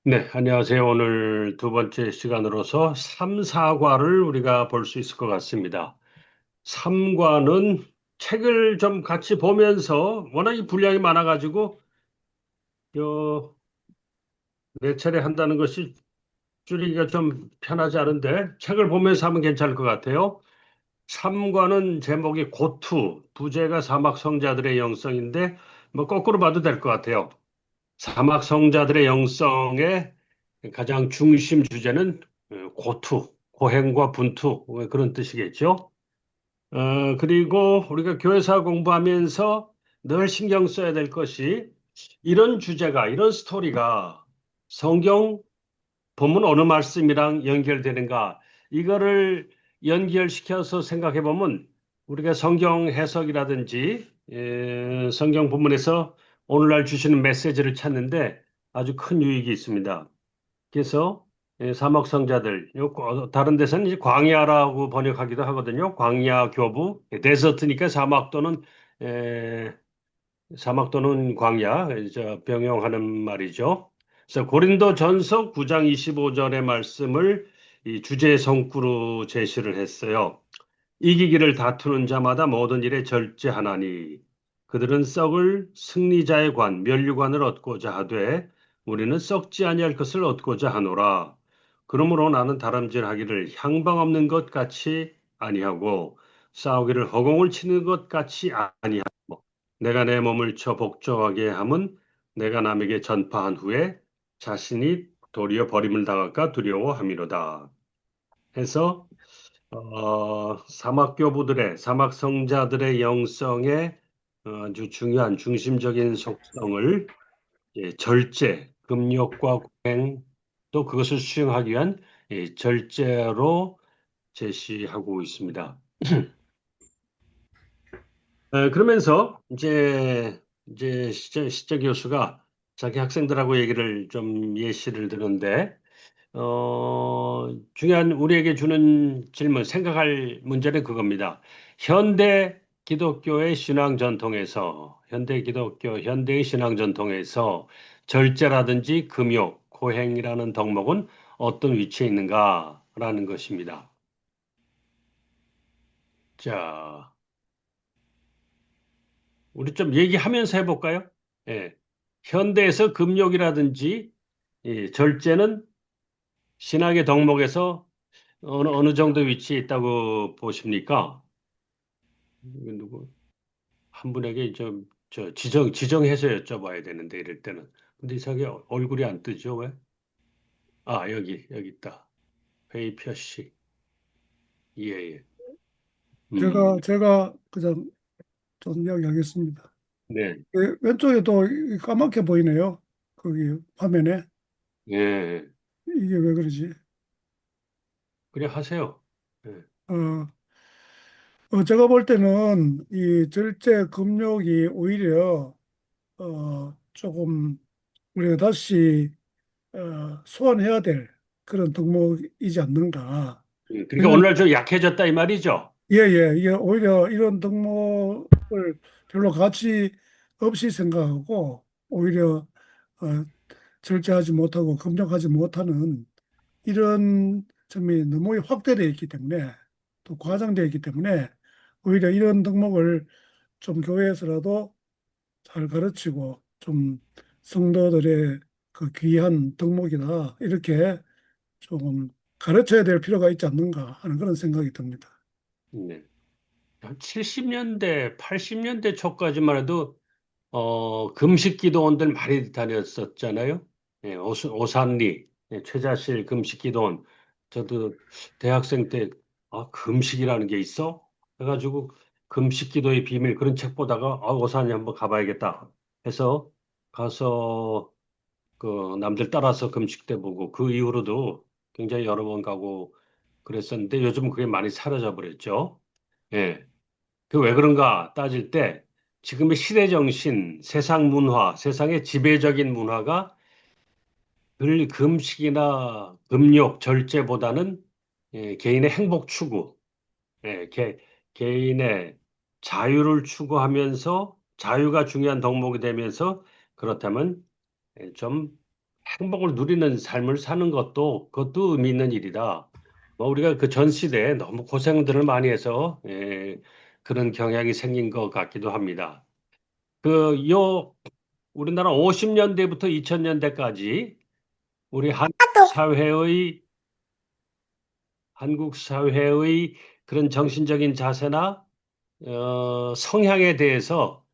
네, 안녕하세요. 오늘 두 번째 시간으로서 삼사과를 우리가 볼 수 있을 것 같습니다. 삼과는 책을 좀 같이 보면서 워낙 분량이 많아가지고 요, 네 차례 한다는 것이 줄이기가 좀 편하지 않은데 책을 보면서 하면 괜찮을 것 같아요. 삼과는 제목이 고투, 부제가 사막 성자들의 영성인데 뭐 거꾸로 봐도 될 것 같아요. 사막 성자들의 영성의 가장 중심 주제는 고투, 고행과 분투 그런 뜻이겠죠. 그리고 우리가 교회사 공부하면서 늘 신경 써야 될 것이 이런 주제가, 이런 스토리가 성경 본문 어느 말씀이랑 연결되는가 이거를 연결시켜서 생각해 보면 우리가 성경 해석이라든지 성경 본문에서 오늘날 주시는 메시지를 찾는데 아주 큰 유익이 있습니다. 그래서 사막성자들 다른 데서는 이제 광야라고 번역하기도 하거든요. 광야 교부 데저트니까 사막 또는 광야, 병용하는 말이죠. 그래서 고린도 전서 9장 25절의 말씀을 이 주제 성구로 제시를 했어요. 이기기를 다투는 자마다 모든 일에 절제하나니 그들은 썩을 승리자의 관, 면류관을 얻고자 하되 우리는 썩지 아니할 것을 얻고자 하노라. 그러므로 나는 다름질하기를 향방 없는 것 같이 아니하고 싸우기를 허공을 치는 것 같이 아니하고 내가 내 몸을 쳐 복종하게 함은 내가 남에게 전파한 후에 자신이 도리어 버림을 당할까 두려워함이로다. 해서 사막교부들의 사막 성자들의 영성의 아주 중요한 중심적인 속성을 절제, 금욕과 구행 또 그것을 수행하기 위한 절제로 제시하고 있습니다. 그러면서 이제 시저 교수가 자기 학생들하고 얘기를 좀 예시를 드는데 중요한 우리에게 주는 질문, 생각할 문제는 그겁니다. 현대 기독교의 신앙 전통에서, 현대 기독교, 현대의 신앙 전통에서 절제라든지 금욕, 고행이라는 덕목은 어떤 위치에 있는가라는 것입니다. 자, 우리 좀 얘기하면서 해볼까요? 예. 현대에서 금욕이라든지 절제는 신학의 덕목에서 어느 정도 위치에 있다고 보십니까? 이거 한 분에게 저 지정해서 여쭤봐야 되는데 이럴 때는. 근데 이상하게 얼굴이 안 뜨죠, 왜? 아, 여기 있다. 회의 표시. 예, 예. 음, 제가 그냥 좀 이야기하겠습니다. 네. 왼쪽에 또 까맣게 보이네요. 거기 화면에. 예. 이게 왜 그러지? 그냥 하세요. 예. 어, 제가 볼 때는 이 절제 금욕이 오히려 조금 우리가 다시 소환해야 될 그런 덕목이지 않는가. 그러니까 왜냐하면 오늘날 좀 약해졌다 이 말이죠. 이게 오히려 이런 덕목을 별로 가치 없이 생각하고 오히려 어, 절제하지 못하고 검증하지 못하는 이런 점이 너무 확대되어 있기 때문에 또 과장되어 있기 때문에 오히려 이런 덕목을 좀 교회에서라도 잘 가르치고 좀 성도들의 그 귀한 덕목이다 이렇게 조금 가르쳐야 될 필요가 있지 않는가 하는 그런 생각이 듭니다. 네. 한 70년대, 80년대 초까지만 해도 금식 기도원들 많이 다녔었잖아요. 오산리, 최자실 금식 기도원. 저도 대학생 때, 금식이라는 게 있어? 해가지고, 금식 기도의 비밀 그런 책 보다가, 오산리 한번 가봐야겠다 해서 가서 그 남들 따라서 금식대 보고 그 이후로도 굉장히 여러 번 가고 그랬었는데 요즘은 그게 많이 사라져 버렸죠. 예. 그 왜 그런가 따질 때 지금의 시대 정신, 세상 문화, 세상의 지배적인 문화가 늘 금식이나 금욕, 절제보다는 개인의 행복 추구, 예, 개인의 자유를 추구하면서 자유가 중요한 덕목이 되면서 그렇다면 좀 행복을 누리는 삶을 사는 것도 그것도 의미 있는 일이다. 뭐 우리가 그 전 시대에 너무 고생들을 많이 해서 그런 경향이 생긴 것 같기도 합니다. 요 우리나라 50년대부터 2000년대까지 우리 한국 사회의 그런 정신적인 자세나 성향에 대해서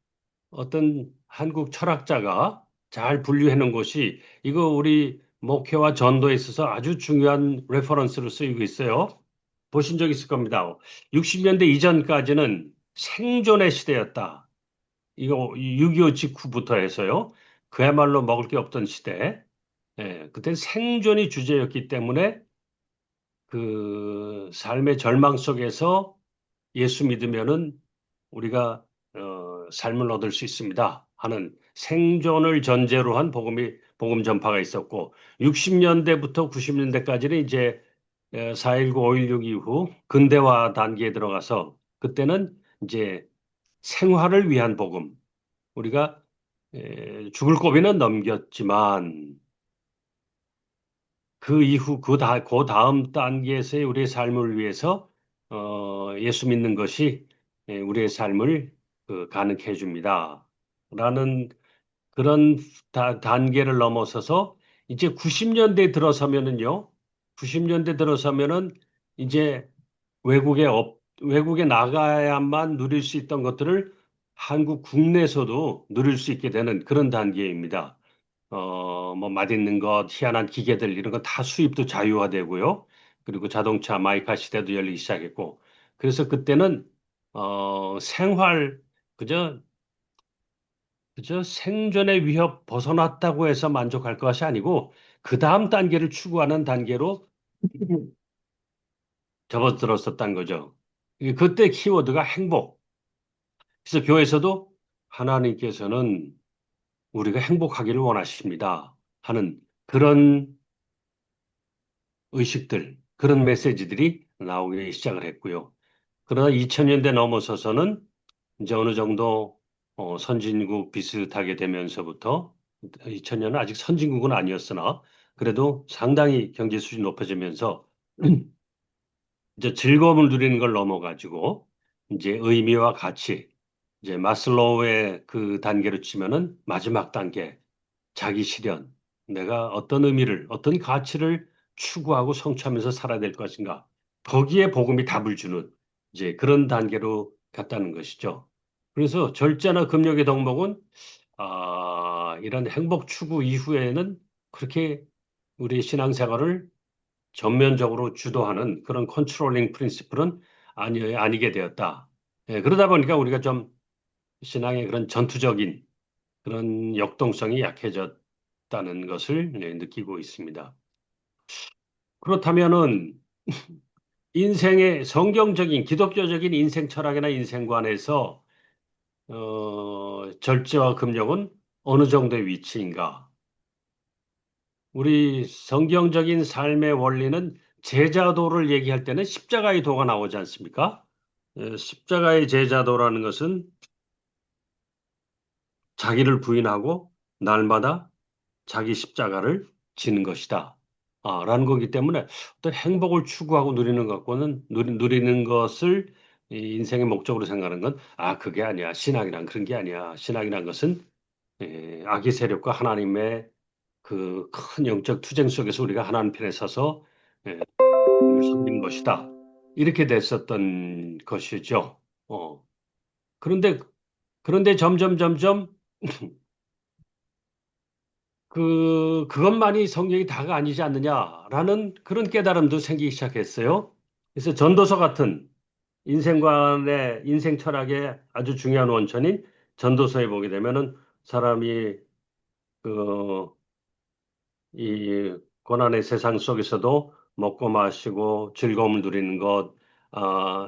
어떤 한국 철학자가 잘 분류해 놓은 것이 이거 우리 목회와 전도에 있어서 아주 중요한 레퍼런스로 쓰이고 있어요. 보신 적 있을 겁니다. 60년대 이전까지는 생존의 시대였다. 이거 6.25 직후부터 해서요. 그야말로 먹을 게 없던 시대. 예, 그때 생존이 주제였기 때문에 그 삶의 절망 속에서 예수 믿으면은 우리가 삶을 얻을 수 있습니다 하는 생존을 전제로 한 복음 전파가 있었고 60년대부터 90년대까지는 이제 4.19, 5.16 이후 근대화 단계에 들어가서 그때는 이제 생활을 위한 복음 우리가 죽을 고비는 넘겼지만 그 이후 그 다음 단계에서의 우리의 삶을 위해서 예수 믿는 것이 우리의 삶을 가능케 해줍니다. 라는 그런 단계를 넘어서서 이제 90년대 들어서면은요. 90년대 들어서면은 이제 외국에 나가야만 누릴 수 있던 것들을 한국 국내에서도 누릴 수 있게 되는 그런 단계입니다. 뭐 맛있는 것, 희한한 기계들 이런 거 다 수입도 자유화되고요. 그리고 자동차 마이카 시대도 열리기 시작했고. 그래서 그때는 생활 그저 생존의 위협 벗어났다고 해서 만족할 것이 아니고 그 다음 단계를 추구하는 단계로 접어들었었던 거죠. 그때 키워드가 행복. 그래서 교회에서도 하나님께서는 우리가 행복하기를 원하십니다. 하는 그런 의식들, 그런 메시지들이 나오기 시작을 했고요. 그러나 2000년대 넘어서서는 이제 어느 정도 선진국 비슷하게 되면서부터 2000년은 아직 선진국은 아니었으나 그래도 상당히 경제 수준이 높아지면서 이제 즐거움을 누리는 걸 넘어가지고 이제 의미와 가치, 이제 마슬로우의 그 단계로 치면은 마지막 단계, 자기 실현, 내가 어떤 의미를, 어떤 가치를 추구하고 성취하면서 살아야 될 것인가. 거기에 복음이 답을 주는 이제 그런 단계로 갔다는 것이죠. 그래서 절제나 금욕의 덕목은 이런 행복 추구 이후에는 그렇게 우리 신앙생활을 전면적으로 주도하는 그런 컨트롤링 프린시플은 아니게 되었다. 예, 그러다 보니까 우리가 좀 신앙의 그런 전투적인 그런 역동성이 약해졌다는 것을 느끼고 있습니다. 그렇다면은 인생의 성경적인 기독교적인 인생 철학이나 인생관에서 절제와 금욕은 어느 정도의 위치인가? 우리 성경적인 삶의 원리는 제자도를 얘기할 때는 십자가의 도가 나오지 않습니까? 십자가의 제자도라는 것은 자기를 부인하고 날마다 자기 십자가를 지는 것이다. 라는 거기 때문에 어떤 행복을 추구하고 누리는 것과는 누리는 것을 이 인생의 목적으로 생각하는 건 그게 아니야. 신앙이란 그런 게 아니야. 신앙이란 것은 악의 세력과 하나님의 그 큰 영적 투쟁 속에서 우리가 하나님 편에 서서 예, 섬기는 것이다. 이렇게 됐었던 것이죠. 어. 그런데 점점 그것만이 성경이 다가 아니지 않느냐라는 그런 깨달음도 생기기 시작했어요. 그래서 전도서 같은 인생관의 인생 철학의 아주 중요한 원천인 전도서에 보게 되면은 사람이 그 이 고난의 세상 속에서도 먹고 마시고 즐거움을 누리는 것,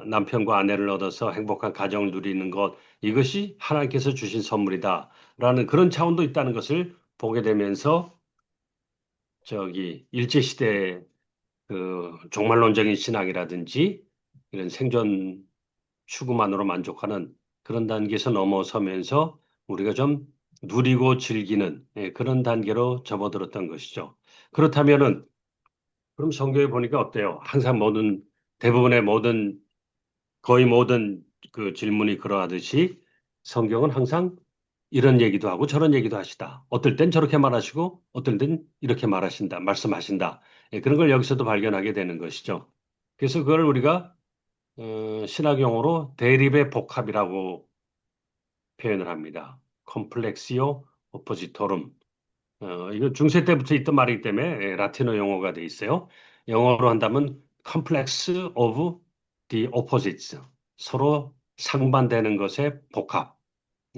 남편과 아내를 얻어서 행복한 가정을 누리는 것, 이것이 하나님께서 주신 선물이다라는 그런 차원도 있다는 것을 보게 되면서 일제시대 그 종말론적인 신학이라든지 이런 생존 추구만으로 만족하는 그런 단계에서 넘어서면서 우리가 좀 누리고 즐기는 그런 단계로 접어들었던 것이죠. 그렇다면은 그럼 성경에 보니까 어때요? 항상 대부분의 거의 모든 그 질문이 그러하듯이 성경은 항상 이런 얘기도 하고 저런 얘기도 하시다. 어떨 땐 저렇게 말하시고 어떨 땐 이렇게 말씀하신다. 그런 걸 여기서도 발견하게 되는 것이죠. 그래서 그걸 우리가 신학 용어로 대립의 복합이라고 표현을 합니다. 컴플렉시오 오포지토름. 이거 중세 때부터 있던 말이기 때문에 라틴어 용어가 돼 있어요. 영어로 한다면 complex of the opposites. 서로 상반되는 것의 복합.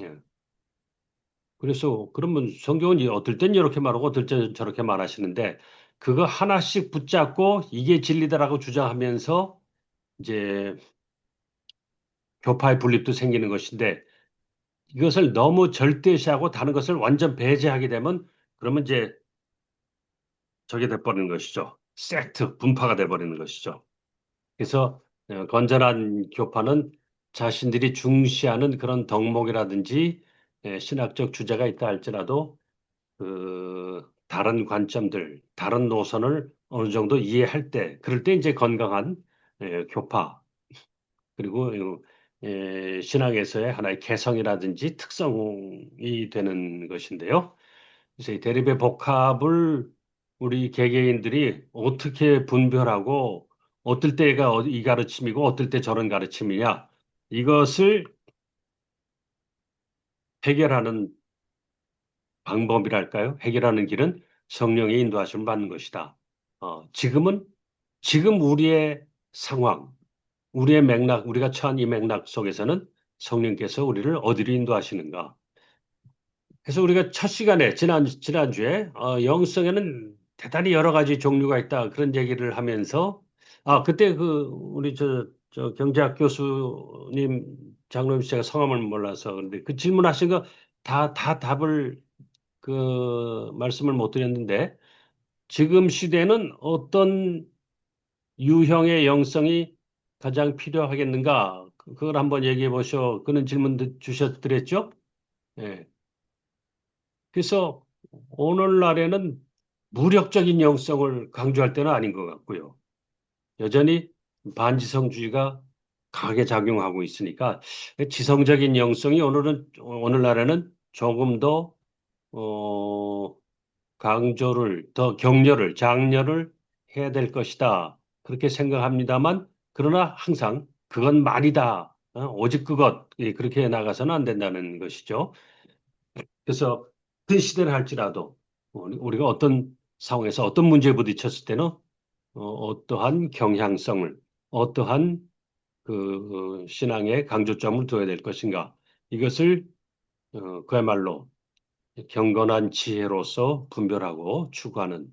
예. 그래서 그러면 성경은 어떨 땐 이렇게 말하고 어떨 땐 저렇게 말하시는데 그거 하나씩 붙잡고 이게 진리다라고 주장하면서 이제 교파의 분립도 생기는 것인데 이것을 너무 절대시하고 다른 것을 완전 배제하게 되면 그러면 이제 저게 돼버리는 것이죠. 섹트, 분파가 돼버리는 것이죠. 그래서 건전한 교파는 자신들이 중시하는 그런 덕목이라든지 신학적 주제가 있다 할지라도 그 다른 관점들, 다른 노선을 어느 정도 이해할 때, 그럴 때 이제 건강한 교파 그리고 신학에서의 하나의 개성이라든지 특성이 되는 것인데요. 그래서 이 대립의 복합을 우리 개개인들이 어떻게 분별하고 어떨 때가 이 가르침이고 어떨 때 저런 가르침이냐 이것을 해결하는 방법이랄까요? 해결하는 길은 성령의 인도하심을 받는 것이다. 지금 우리의 상황, 우리의 맥락, 우리가 처한 이 맥락 속에서는 성령께서 우리를 어디로 인도하시는가? 그래서 우리가 첫 시간에 지난주에 영성에는 대단히 여러 가지 종류가 있다 그런 얘기를 하면서 그때 그 우리 저 경제학 교수님 장로님 제가 성함을 몰라서 그런데 그 질문하신 거 다 답을 그 말씀을 못 드렸는데 지금 시대는 어떤 유형의 영성이 가장 필요하겠는가? 그걸 한번 얘기해 보셔. 그런 질문 주셨더랬죠? 예. 그래서 오늘날에는 무력적인 영성을 강조할 때는 아닌 것 같고요. 여전히 반지성주의가 강하게 작용하고 있으니까 지성적인 영성이 오늘날에는 조금 더 어, 더 장려를 해야 될 것이다. 그렇게 생각합니다만 그러나 항상 그건 말이다. 오직 그것 그렇게 나가서는 안 된다는 것이죠. 그래서 그 시대를 할지라도 우리가 어떤 상황에서 어떤 문제에 부딪혔을 때는 어떠한 경향성을 어떠한 신앙의 강조점을 둬야 될 것인가 이것을 그야말로 경건한 지혜로서 분별하고 추구하는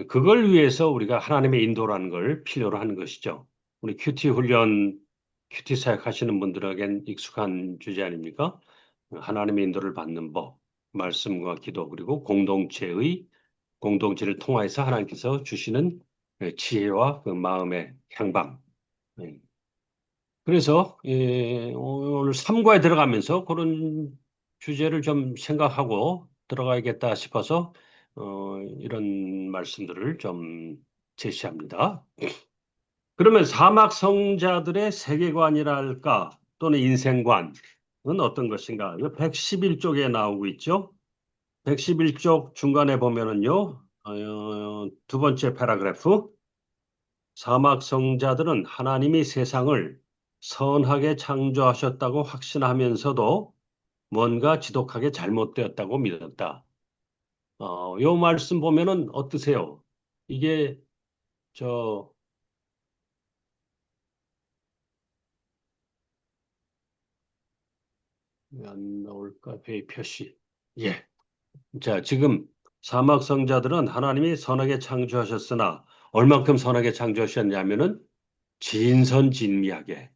그걸 위해서 우리가 하나님의 인도라는 걸 필요로 하는 것이죠. 우리 큐티 사역 하시는 분들에겐 익숙한 주제 아닙니까? 하나님의 인도를 받는 법, 말씀과 기도, 그리고 공동체를 통해서 하나님께서 주시는 지혜와 그 마음의 향방. 예. 그래서 오늘 3과에 들어가면서 그런 주제를 좀 생각하고 들어가야겠다 싶어서 이런 말씀들을 좀 제시합니다. 그러면 사막 성자들의 세계관이랄까 또는 인생관은 어떤 것인가? 이거 111쪽에 나오고 있죠. 111쪽 중간에 보면은요, 두 번째 패러그래프, 사막 성자들은 하나님이 세상을 선하게 창조하셨다고 확신하면서도 뭔가 지독하게 잘못되었다고 믿었다. 요 말씀 보면은 어떠세요? 이게 저, 왜 안 나올까? 회의 표시. 예. 자, 지금 사막 성자들은 하나님이 선하게 창조하셨으나 얼만큼 선하게 창조하셨냐면은 진선진미하게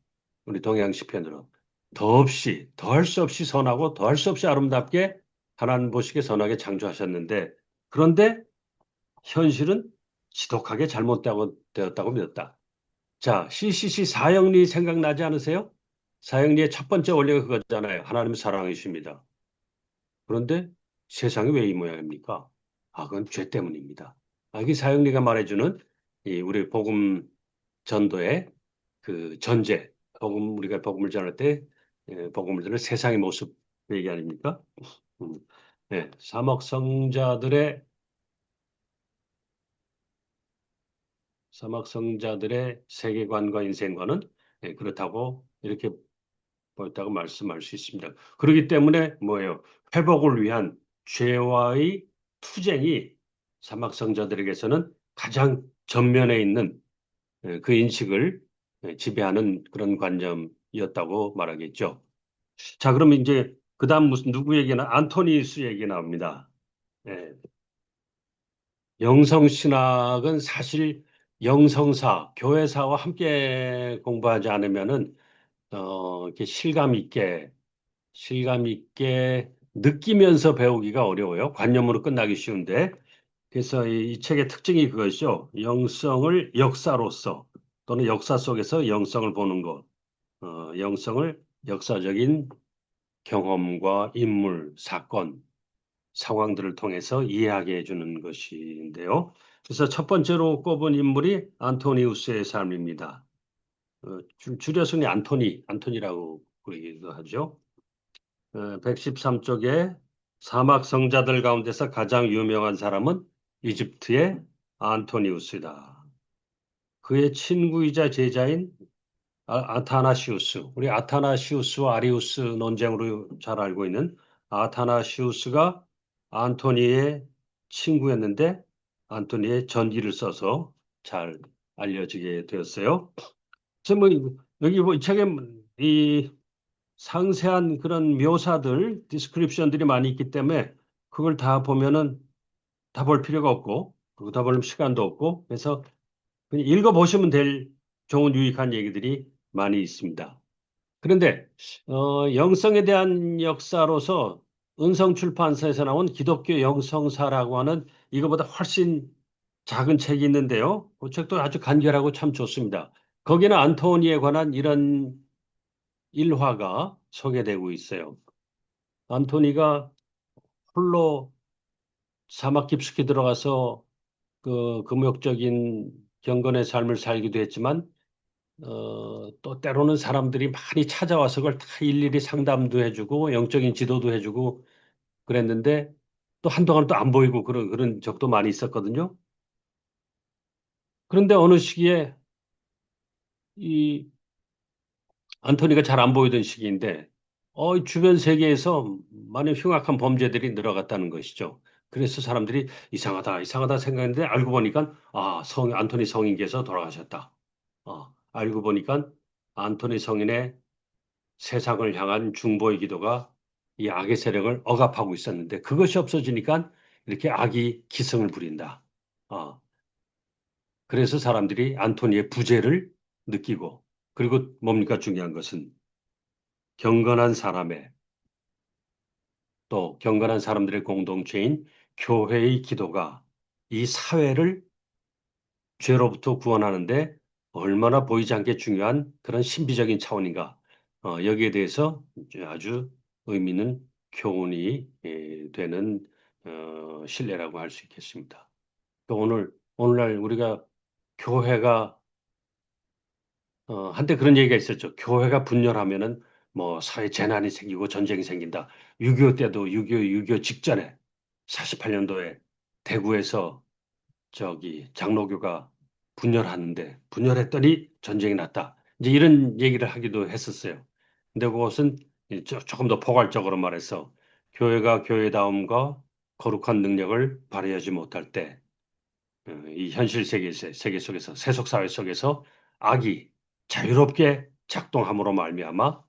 우리 동양식 편으로 더없이 더할 수 없이 선하고 더할 수 없이 아름답게 하나님 보시기에 선하게 창조하셨는데 그런데 현실은 지독하게 되었다고 믿었다. 자, CCC 사형리 생각나지 않으세요? 사형리의 첫 번째 원리가 그거잖아요. 하나님 사랑이십니다. 그런데 세상이 왜 이 모양입니까? 아, 그건 죄 때문입니다. 아, 이게 사형리가 말해주는 이 우리 복음 전도의 그 전제, 우리가 복음을 전할 때 복음을 전할 세상의 모습 얘기 아닙니까? 음, 네, 사막성자들의 세계관과 인생관은 그렇다고 이렇게 보였다고 말씀할 수 있습니다. 그렇기 때문에 뭐예요? 회복을 위한 죄와의 투쟁이 사막성자들에게서는 가장 전면에 있는 그 인식을 지배하는 그런 관점이었다고 말하겠죠. 자, 그러면 이제 그다음 무슨 누구 얘기나 안토니우스 얘기 나옵니다. 예, 영성신학은 사실 영성사, 교회사와 함께 공부하지 않으면은 이렇게 실감 있게 느끼면서 배우기가 어려워요. 관념으로 끝나기 쉬운데. 그래서 이 책의 특징이 그것이죠. 영성을 역사로서 또는 역사 속에서 영성을 보는 것. 영성을 역사적인 경험과 인물, 사건, 상황들을 통해서 이해하게 해주는 것인데요. 그래서 첫 번째로 꼽은 인물이 안토니우스의 삶입니다. 줄여서 그냥 안토니라고 그러기도 하죠. 113쪽에 사막 성자들 가운데서 가장 유명한 사람은 이집트의 안토니우스다. 그의 친구이자 제자인 아타나시우스, 우리 아타나시우스와 아리우스 논쟁으로 잘 알고 있는 아타나시우스가 안토니의 친구였는데 안토니의 전기를 써서 잘 알려지게 되었어요. 그래서 뭐 여기 뭐 이 책에 이 상세한 그런 묘사들, 디스크립션들이 많이 있기 때문에 그걸 다 보면은 다 볼 필요가 없고 그거 다 볼 시간도 없고 그래서 그냥 읽어보시면 될 좋은 유익한 얘기들이 많이 있습니다. 그런데 영성에 대한 역사로서 은성출판사에서 나온 기독교 영성사라고 하는 이거보다 훨씬 작은 책이 있는데요. 그 책도 아주 간결하고 참 좋습니다. 거기는 안토니에 관한 이런 일화가 소개되고 있어요. 안토니가 홀로 사막 깊숙이 들어가서 그 금욕적인 경건의 삶을 살기도 했지만 또 때로는 사람들이 많이 찾아와서 그걸 다 일일이 상담도 해주고 영적인 지도도 해주고 그랬는데 또 한동안 또 안 보이고 그런 적도 많이 있었거든요. 그런데 어느 시기에 이 안토니가 잘 안 보이던 시기인데 주변 세계에서 많은 흉악한 범죄들이 늘어갔다는 것이죠. 그래서 사람들이 이상하다, 이상하다 생각했는데 알고 보니까 안토니 성인께서 돌아가셨다. 알고 보니까 안토니 성인의 세상을 향한 중보의 기도가 이 악의 세력을 억압하고 있었는데 그것이 없어지니까 이렇게 악이 기승을 부린다. 어, 그래서 사람들이 안토니의 부재를 느끼고 그리고 뭡니까 중요한 것은 경건한 사람의 또 경건한 사람들의 공동체인 교회의 기도가 이 사회를 죄로부터 구원하는데 얼마나 보이지 않게 중요한 그런 신비적인 차원인가. 여기에 대해서 아주 의미 있는 교훈이 되는 신뢰라고 할 수 있겠습니다. 또 오늘날 우리가 교회가 한때 그런 얘기가 있었죠. 교회가 분열하면은 뭐 사회 재난이 생기고 전쟁이 생긴다. 6.25 때도 6.25 직전에 48년도에 대구에서 저기 장로교가 분열했더니 전쟁이 났다. 이제 이런 얘기를 하기도 했었어요. 근데 그것은 조금 더 포괄적으로 말해서 교회가 교회다움과 거룩한 능력을 발휘하지 못할 때 이 현실 세계 속에서 세속 사회 속에서 악이 자유롭게 작동함으로 말미암아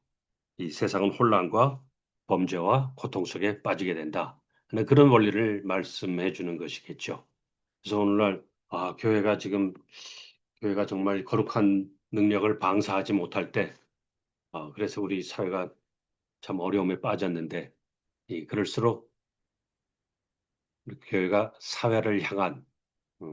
이 세상은 혼란과 범죄와 고통 속에 빠지게 된다. 하는 그런 원리를 말씀해 주는 것이겠죠. 그래서 오늘날 교회가 정말 거룩한 능력을 방사하지 못할 때 그래서 우리 사회가 참 어려움에 빠졌는데 그럴수록 우리 교회가 사회를 향한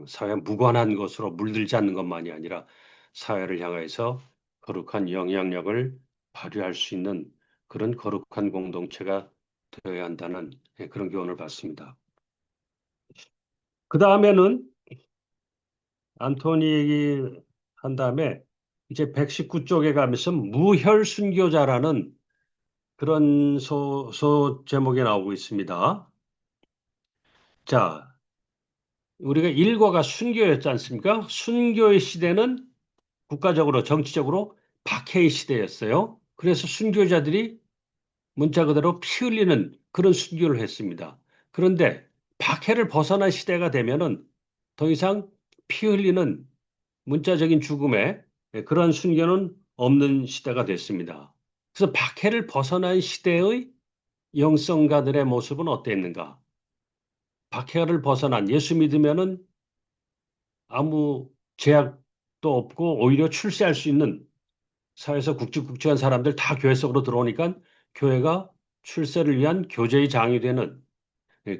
사회 무관한 것으로 물들지 않는 것만이 아니라 사회를 향해서 거룩한 영향력을 발휘할 수 있는 그런 거룩한 공동체가 되어야 한다는 그런 교훈을 받습니다. 그 다음에는 안토니 얘기한 다음에 이제 119쪽에 가면서 무혈순교자라는 그런 소 제목이 나오고 있습니다. 자, 우리가 일과가 순교였지 않습니까? 순교의 시대는 국가적으로 정치적으로 박해의 시대였어요. 그래서 순교자들이 문자 그대로 피 흘리는 그런 순교를 했습니다. 그런데 박해를 벗어난 시대가 되면은 더 이상 피 흘리는 문자적인 죽음에 그런 순교는 없는 시대가 됐습니다. 그래서 박해를 벗어난 시대의 영성가들의 모습은 어땠는가? 박해를 벗어난 예수 믿으면은 아무 제약도 없고 오히려 출세할 수 있는 사회에서 굵직굵직한 사람들 다 교회 속으로 들어오니까 교회가 출세를 위한 교제의 장이 되는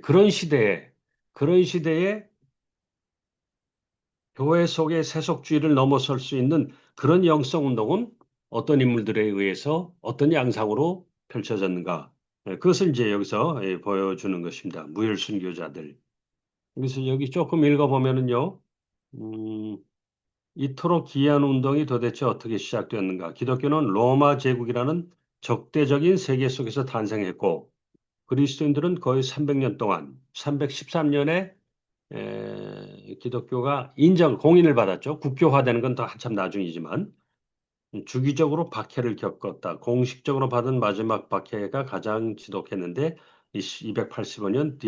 그런 시대에 교회 속의 세속주의를 넘어설 수 있는 그런 영성 운동은 어떤 인물들에 의해서 어떤 양상으로 펼쳐졌는가? 그것을 이제 여기서 보여주는 것입니다. 무혈순교자들. 그래서 여기 조금 읽어보면은요, 음, 이토록 기이한 운동이 도대체 어떻게 시작되었는가? 기독교는 로마 제국이라는 적대적인 세계 속에서 탄생했고, 그리스도인들은 거의 300년 동안, 313년에 기독교가 공인을 받았죠. 국교화되는 건 더 한참 나중이지만, 주기적으로 박해를 겪었다. 공식적으로 받은 마지막 박해가 가장 지독했는데, 285년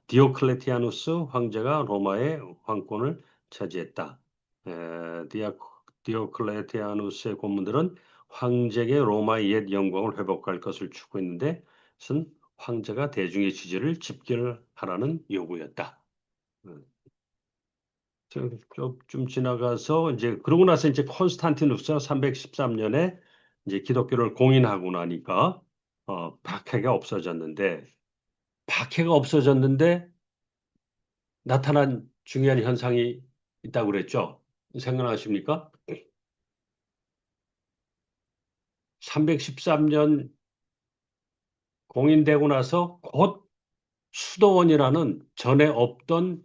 디오클레티아누스 황제가 로마의 황권을 차지했다. 에, 디아, 디오클레티아누스의 고문들은 황제에게 로마의 옛 영광을 회복할 것을 추구했는데, 그것은 황제가 대중의 지지를 집결하라는 요구였다. 음, 좀 지나가서 이제 그러고 나서 이제 콘스탄티누스가 313년에 이제 기독교를 공인하고 나니까 박해가 없어졌는데 나타난 중요한 현상이 있다고 그랬죠. 생각나십니까? 313년 공인되고 나서 곧 수도원이라는 전에 없던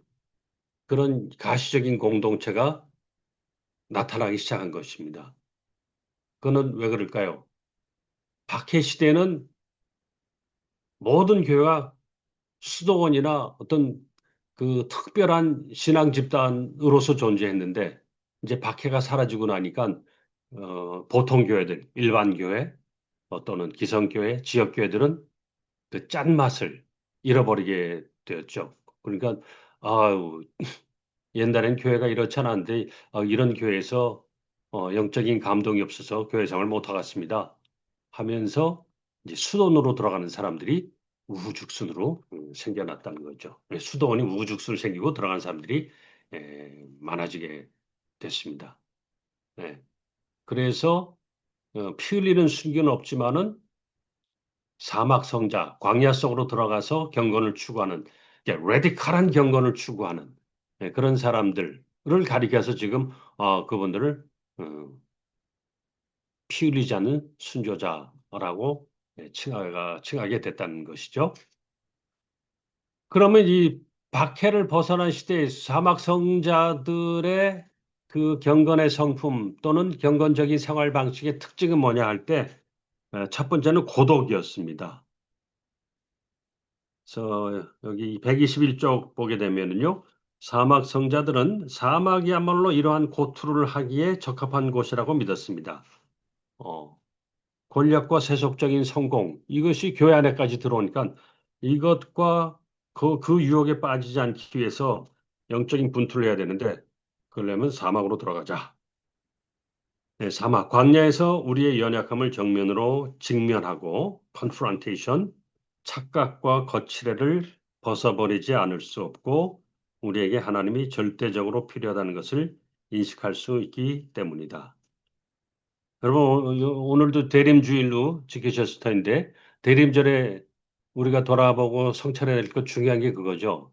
그런 가시적인 공동체가 나타나기 시작한 것입니다. 그는 왜 그럴까요? 박해 시대는 모든 교회가 수도원이나 어떤 그 특별한 신앙 집단으로서 존재했는데 이제 박해가 사라지고 나니까 보통 교회들, 일반 교회 또는 기성교회, 지역교회들은 그 짠맛을 잃어버리게 되었죠. 그러니까 아유 옛날엔 교회가 이렇지 않았는데 이런 교회에서 영적인 감동이 없어서 교회 생활을 못 하겠습니다. 하면서 이제 수도원으로 들어가는 사람들이 우후죽순으로 생겨났다는 거죠. 수도원이 우후죽순 생기고 들어간 사람들이 많아지게 됐습니다. 예. 그래서 피 흘리는 순교는 없지만은 사막 성자, 광야 속으로 들어가서 경건을 추구하는, 레디칼한 경건을 추구하는 그런 사람들을 가리켜서 지금 그분들을 어, 피 흘리지 않는 순교자라고 칭하게 됐다는 것이죠. 그러면 이 박해를 벗어난 시대의 사막 성자들의 그 경건의 성품 또는 경건적인 생활 방식의 특징은 뭐냐 할 때, 첫 번째는 고독이었습니다. 그래서 여기 121쪽 보게 되면은요, 사막 성자들은 사막이야말로 이러한 고투를 하기에 적합한 곳이라고 믿었습니다. 어, 권력과 세속적인 성공, 이것이 교회 안에까지 들어오니까 이것과 그 유혹에 빠지지 않기 위해서 영적인 분투를 해야 되는데, 그러려면 사막으로 들어가자. 네, 사막, 광야에서 우리의 연약함을 정면으로 직면하고, confrontation, 착각과 거칠애를 벗어버리지 않을 수 없고, 우리에게 하나님이 절대적으로 필요하다는 것을 인식할 수 있기 때문이다. 여러분, 오늘도 대림주일로 지키셨을 텐데, 대림절에 우리가 돌아보고 성찰해야 될 것 중요한 게 그거죠.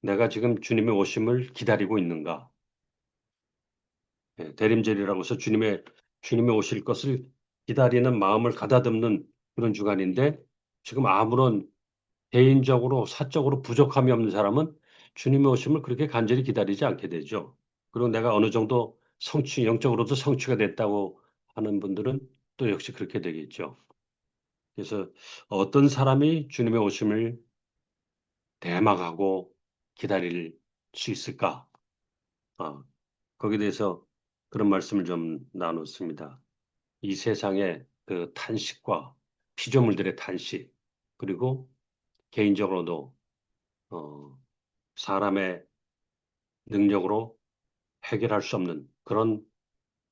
내가 지금 주님의 오심을 기다리고 있는가? 대림절이라고 해서 주님의 오실 것을 기다리는 마음을 가다듬는 그런 주간인데, 지금 아무런 개인적으로, 사적으로 부족함이 없는 사람은 주님의 오심을 그렇게 간절히 기다리지 않게 되죠. 그리고 내가 어느 정도 영적으로도 성취가 됐다고 하는 분들은 또 역시 그렇게 되겠죠. 그래서 어떤 사람이 주님의 오심을 대망하고 기다릴 수 있을까? 아, 거기에 대해서 그런 말씀을 좀 나눴습니다. 이 세상의 그 탄식과 피조물들의 탄식, 그리고 개인적으로도 어, 사람의 능력으로 해결할 수 없는 그런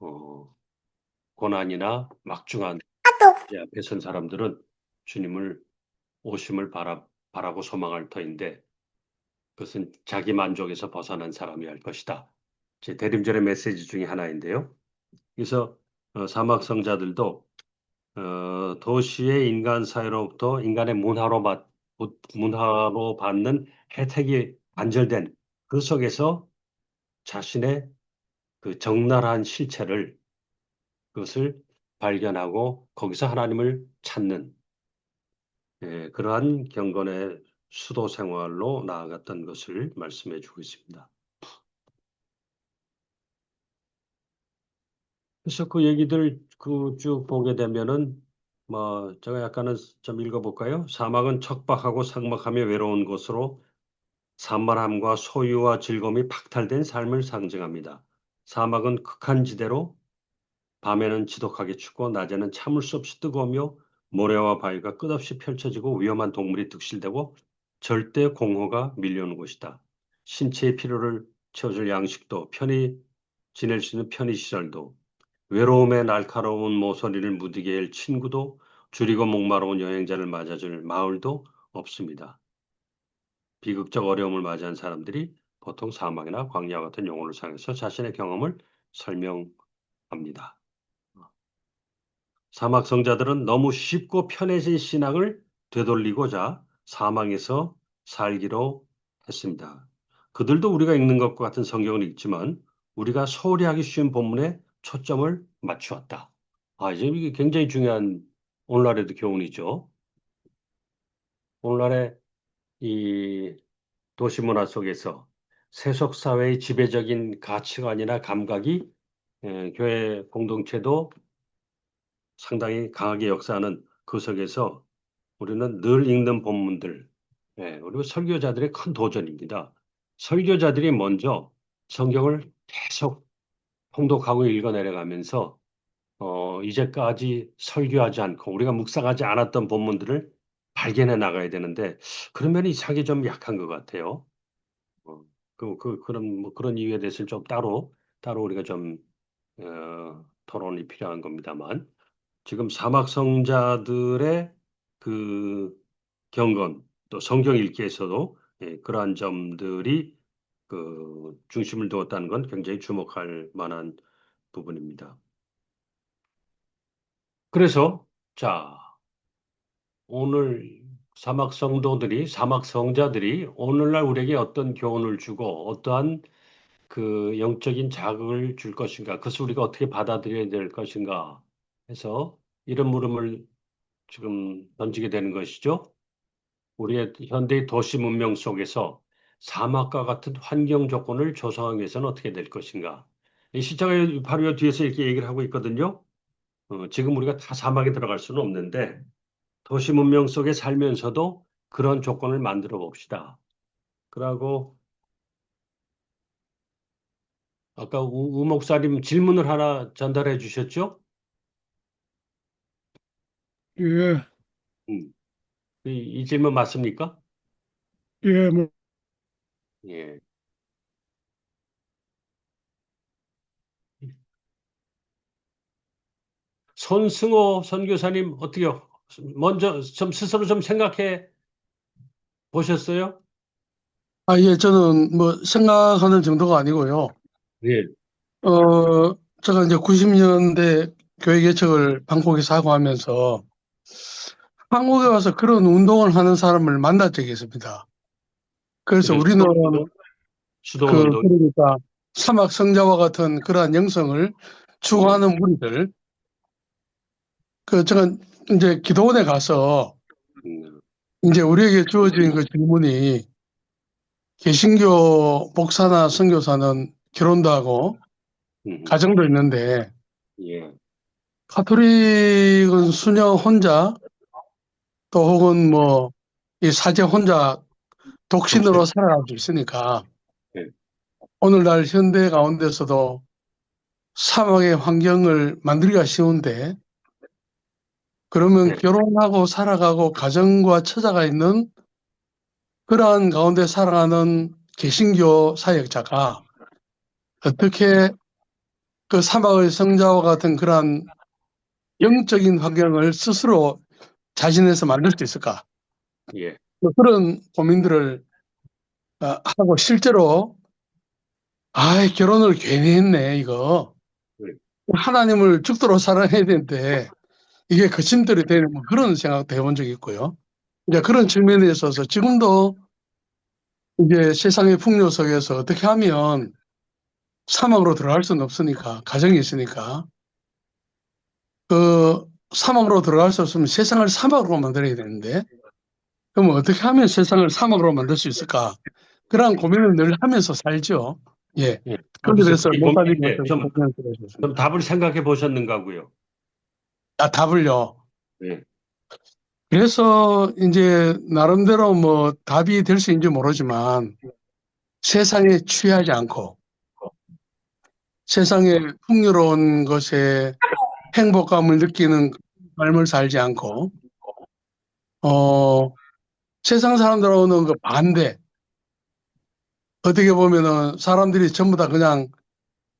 어, 고난이나 막중한 문제 앞에 선 사람들은 주님을 오심을 바라고 소망할 터인데 그것은 자기 만족에서 벗어난 사람이 할 것이다. 제 대림절의 메시지 중에 하나인데요. 그래서 사막 성자들도 도시의 인간 사회로부터 인간의 문화로 받는 혜택이 단절된 그 속에서 자신의 그 적나라한 실체를 그것을 발견하고 거기서 하나님을 찾는 그러한 경건의 수도 생활로 나아갔던 것을 말씀해 주고 있습니다. 그래서 그 얘기들 그 쭉 보게 되면은 뭐 제가 약간은 좀 읽어볼까요? 사막은 척박하고 삭막하며 외로운 곳으로 산만함과 소유와 즐거움이 박탈된 삶을 상징합니다. 사막은 극한 지대로 밤에는 지독하게 춥고 낮에는 참을 수 없이 뜨거우며 모래와 바위가 끝없이 펼쳐지고 위험한 동물이 득실되고 절대 공허가 밀려오는 곳이다. 신체의 필요를 채워줄 양식도 편히 지낼 수 있는 편의시설도 외로움의 날카로운 모서리를 무디게 할 친구도 줄이고 목마르운 여행자를 맞아줄 마을도 없습니다. 비극적 어려움을 맞이한 사람들이 보통 사막이나 광야 같은 용어를 사용해서 자신의 경험을 설명합니다. 사막 성자들은 너무 쉽고 편해진 신앙을 되돌리고자 사망에서 살기로 했습니다. 그들도 우리가 읽는 것과 같은 성경을 읽지만 우리가 소홀히 하기 쉬운 본문에 초점을 맞추었다. 이제 이게 굉장히 중요한 오늘날에도 교훈이죠. 오늘날의 이 도시 문화 속에서 세속 사회의 지배적인 가치관이나 감각이 교회 공동체도 상당히 강하게 역사하는 그 속에서 우리는 늘 읽는 본문들, 그리고 설교자들의 큰 도전입니다. 설교자들이 먼저 성경을 계속 통독하고 읽어내려가면서 이제까지 설교하지 않고 우리가 묵상하지 않았던 본문들을 발견해 나가야 되는데 그런 면이 이상하게 좀 약한 것 같아요. 어, 그런 이유에 대해서는 좀 따로 우리가 좀 토론이 필요한 겁니다만 지금 사막 성자들의 그 경건 또 성경 읽기에서도 그러한 점들이 그 중심을 두었다는 건 굉장히 주목할 만한 부분입니다. 그래서 자 오늘 사막 성자들이 오늘날 우리에게 어떤 교훈을 주고 어떠한 그 영적인 자극을 줄 것인가, 그것을 우리가 어떻게 받아들여야 될 것인가 해서 이런 물음을 지금 던지게 되는 것이죠. 우리의 현대 도시 문명 속에서 사막과 같은 환경 조건을 조성하기 위해서는 어떻게 될 것인가? 이 시차가 바로 이 뒤에서 이렇게 얘기를 하고 있거든요. 지금 우리가 다 사막에 들어갈 수는 없는데 도시 문명 속에 살면서도 그런 조건을 만들어 봅시다. 그러고 아까 우 목사님 질문을 하나 전달해 주셨죠? 예, 음, 이 질문 맞습니까? 예, 뭐, 예. 손승호 선교사님 어떻게요? 먼저 좀 스스로 좀 생각해 보셨어요? 예, 저는 뭐 생각하는 정도가 아니고요. 예, 제가 이제 90년대 교회 개척을 방콕에서 하고 하면서 한국에 와서 그런 운동을 하는 사람을 만난 적이 있습니다. 그래서 그래 우리는 수도원 운동, 그러니까 사막 성자와 같은 그러한 영성을 예, 추구하는 무리들, 제가 이제 기도원에 가서 음, 이제 우리에게 주어진 그 질문이 개신교 목사나 선교사는 결혼도 하고 음, 가정도 있는데 예, 가톨릭은 수녀 혼자 또 혹은 뭐 이 사제 혼자 독신으로 독신, 살아갈 수 있으니까 예, 오늘날 현대 가운데서도 사막의 환경을 만들기가 쉬운데 그러면 네, 결혼하고 살아가고 가정과 처자가 있는 그러한 가운데 살아가는 개신교 사역자가 어떻게 그 사막의 성자와 같은 그러한 영적인 환경을 스스로 자신에서 만들 수 있을까? 예, 뭐 그런 고민들을 하고 실제로 결혼을 괜히 했네 이거 예, 하나님을 죽도록 사랑해야 되는데 이게 거침돌이 되는 뭐 그런 생각도 해본 적이 있고요. 이제 예, 그런 측면에 있어서 지금도 이제 세상의 풍요 속에서 어떻게 하면 사막으로 들어갈 수는 없으니까 가정이 있으니까 그 사막으로 들어갈 수 없으면 세상을 사막으로 만들어야 되는데 그럼 어떻게 하면 세상을 사막으로 만들 수 있을까? 그런 고민을 늘 하면서 살죠. 예. 예. 거기에 그래서 대해서 그게 목사님이 고민인데 어떻게 답변을 좀 드렸습니다. 답을 생각해 보셨는가고요. 답을요. 예, 그래서 이제 나름대로 뭐 답이 될 수 있는지 모르지만 세상에 취하지 않고 세상의 풍요로운 것에 행복감을 느끼는 삶을 살지 않고 어 세상 사람들하고는 그 반대 어떻게 보면은 사람들이 전부 다 그냥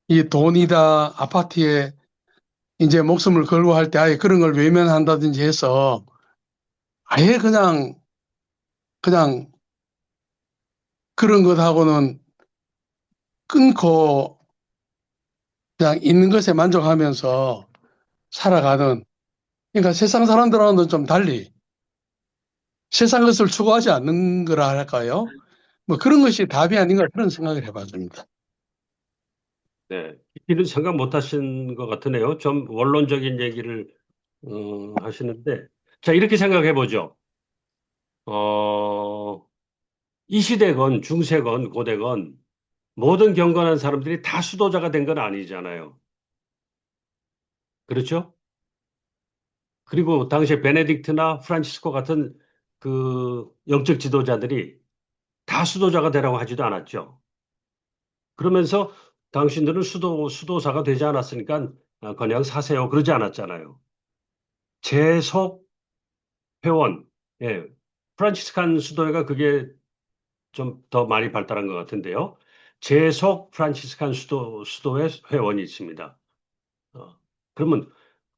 이 돈이다 아파트에 이제 목숨을 걸고 할 때 아예 그런 걸 외면한다든지 해서 아예 그냥 그런 것하고는 끊고 그냥 있는 것에 만족하면서 살아가는 그러니까 세상 사람들하고는 좀 달리 세상 것을 추구하지 않는 거라 할까요? 뭐 그런 것이 답이 아닌가 그런 생각을 해봤습니다. 네. 깊이는 생각 못 하신 것 같으네요. 좀 원론적인 얘기를 하시는데, 자, 이렇게 생각해 보죠. 어, 이 시대건 중세건 고대건 모든 경건한 사람들이 다 수도자가 된 건 아니잖아요. 그렇죠? 그리고 당시에 베네딕트나 프란치스코 같은 그 영적 지도자들이 다 수도자가 되라고 하지도 않았죠. 그러면서 당신들은 수도사가 되지 않았으니까 그냥 사세요. 그러지 않았잖아요. 재속 회원, 예. 프란치스칸 수도회가 그게 좀 더 많이 발달한 것 같은데요. 재속 프란치스칸 수도회 회원이 있습니다. 어, 그러면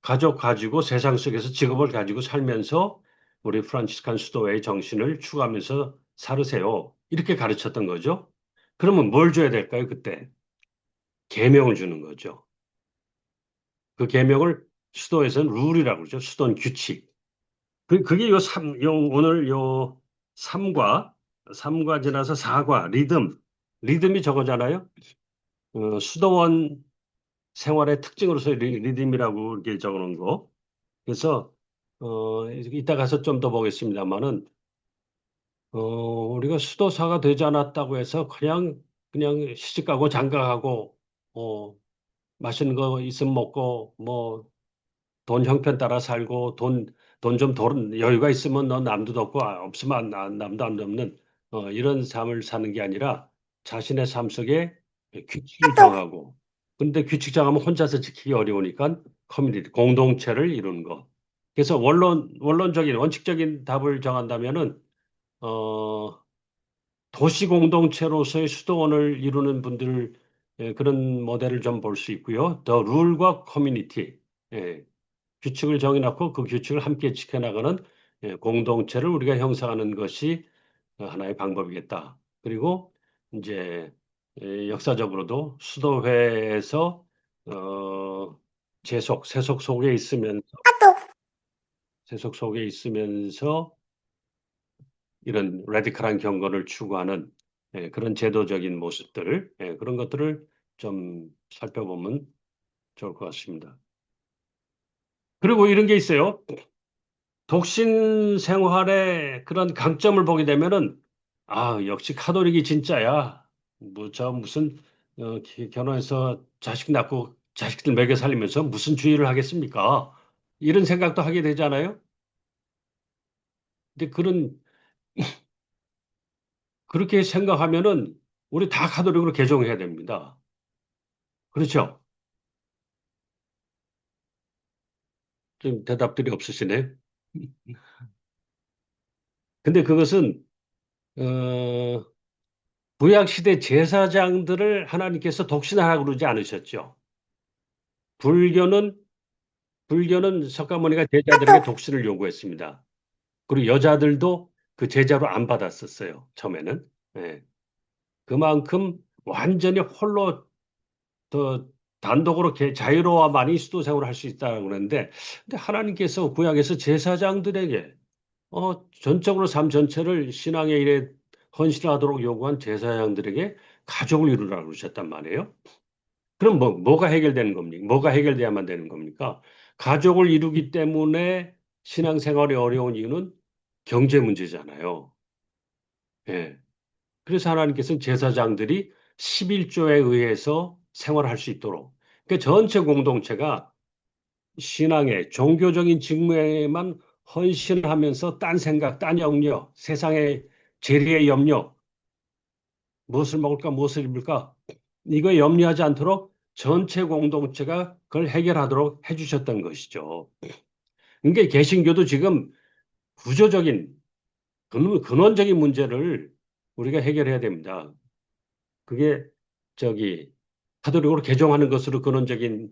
가족 가지고 세상 속에서 직업을 가지고 살면서 우리 프란치스칸 수도회의 정신을 추구하면서 살으세요. 이렇게 가르쳤던 거죠. 그러면 뭘 줘야 될까요, 그때? 계명을 주는 거죠. 그 계명을 수도에서는 룰이라고 그러죠. 수도는 규칙. 그게 오늘 삼과 지나서 사과, 리듬이 저거잖아요. 수도원 생활의 특징으로서 리듬이라고 이렇게 적어 놓은 거. 그래서, 이따 가서 좀 더 보겠습니다만은, 우리가 수도사가 되지 않았다고 해서 그냥 시집가고 장가가고, 어, 맛있는 거 있으면 먹고, 뭐, 돈 형편 따라 살고 돈 좀 여유가 있으면 너 남도 덮고 없으면 남도 안 덮는 이런 삶을 사는 게 아니라 자신의 삶 속에 규칙을 정하고 근데 규칙 정하면 혼자서 지키기 어려우니까 커뮤니티 공동체를 이루는 거. 그래서 원론적인 원칙적인 답을 정한다면은 어, 도시 공동체로서의 수도원을 이루는 분들 그런 모델을 좀 볼 수 있고요. 더 룰과 커뮤니티. 예, 규칙을 정해놓고 그 규칙을 함께 지켜나가는 공동체를 우리가 형성하는 것이 하나의 방법이겠다. 그리고 이제 역사적으로도 수도회에서 어, 세속 속에 있으면서 이런 레디컬한 경건을 추구하는 그런 제도적인 모습들 그런 것들을 좀 살펴보면 좋을 것 같습니다. 그리고 이런 게 있어요. 독신 생활의 그런 강점을 보게 되면은, 아, 역시 카톨릭이 진짜야. 무슨, 결혼해서 자식 낳고 자식들 먹여 살리면서 무슨 주의를 하겠습니까? 이런 생각도 하게 되잖아요. 근데 그렇게 생각하면은 우리 다 카톨릭으로 개종해야 됩니다. 그렇죠? 좀 대답들이 없으시네. 근데 그것은, 어, 구약시대 제사장들을 하나님께서 독신하라고 그러지 않으셨죠. 불교는, 불교는 석가모니가 제자들에게 독신을 요구했습니다. 그리고 여자들도 그 제자로 안 받았었어요. 처음에는. 예. 그만큼 완전히 홀로 더 단독으로 자유로워만이 수도 생활을 할 수 있다고 그러는데, 근데 하나님께서 구약에서 제사장들에게 전적으로 삶 전체를 신앙의 일에 헌신하도록 요구한 제사장들에게 가족을 이루라고 그러셨단 말이에요. 그럼 뭐가 해결되는 겁니까? 뭐가 해결돼야만 되는 겁니까? 가족을 이루기 때문에 신앙생활이 어려운 이유는 경제 문제잖아요. 예. 그래서 하나님께서는 제사장들이 11조에 의해서 생활할 수 있도록. 그러니까 전체 공동체가 신앙의 종교적인 직무에만 헌신하면서 딴 생각, 딴 염려, 세상의 재리의 염려, 무엇을 먹을까, 무엇을 입을까, 이거 염려하지 않도록 전체 공동체가 그걸 해결하도록 해주셨던 것이죠. 그러니까 개신교도 지금 구조적인, 근원적인 문제를 우리가 해결해야 됩니다. 그게 저기 카톨릭으로 개종하는 것으로 근원적인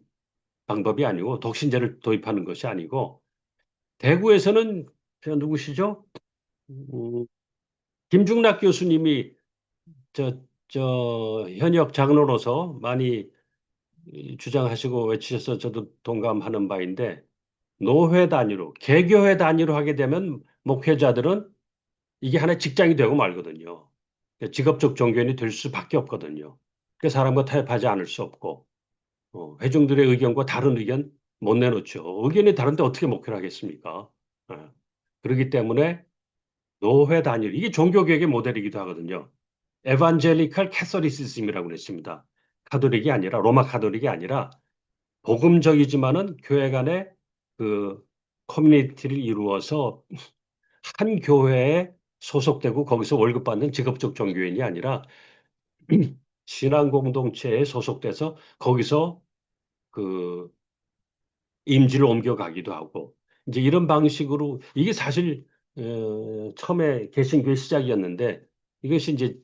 방법이 아니고 독신제를 도입하는 것이 아니고 대구에서는 저 누구시죠? 음, 김중락 교수님이 현역 장로로서 많이 주장하시고 외치셔서 저도 동감하는 바인데 노회 단위로, 개교회 단위로 하게 되면 목회자들은 이게 하나의 직장이 되고 말거든요. 직업적 종교인이 될 수밖에 없거든요. 그 사람과 타협하지 않을 수 없고 회중들의 의견과 다른 의견 못 내놓죠. 의견이 다른데 어떻게 목회를 하겠습니까? 어, 그렇기 때문에 노회 단일 이게 종교개혁의 모델이기도 하거든요. 에반젤리칼 캐서리시즘이라고 그랬습니다. 카톨릭이 아니라 로마 카톨릭이 아니라 복음적이지만은 교회 간의 그 커뮤니티를 이루어서 한 교회에 소속되고 거기서 월급 받는 직업적 종교인이 아니라 신앙 공동체에 소속돼서 거기서 그 임지를 옮겨가기도 하고 이제 이런 방식으로 이게 사실 처음에 개신교의 시작이었는데 이것이 이제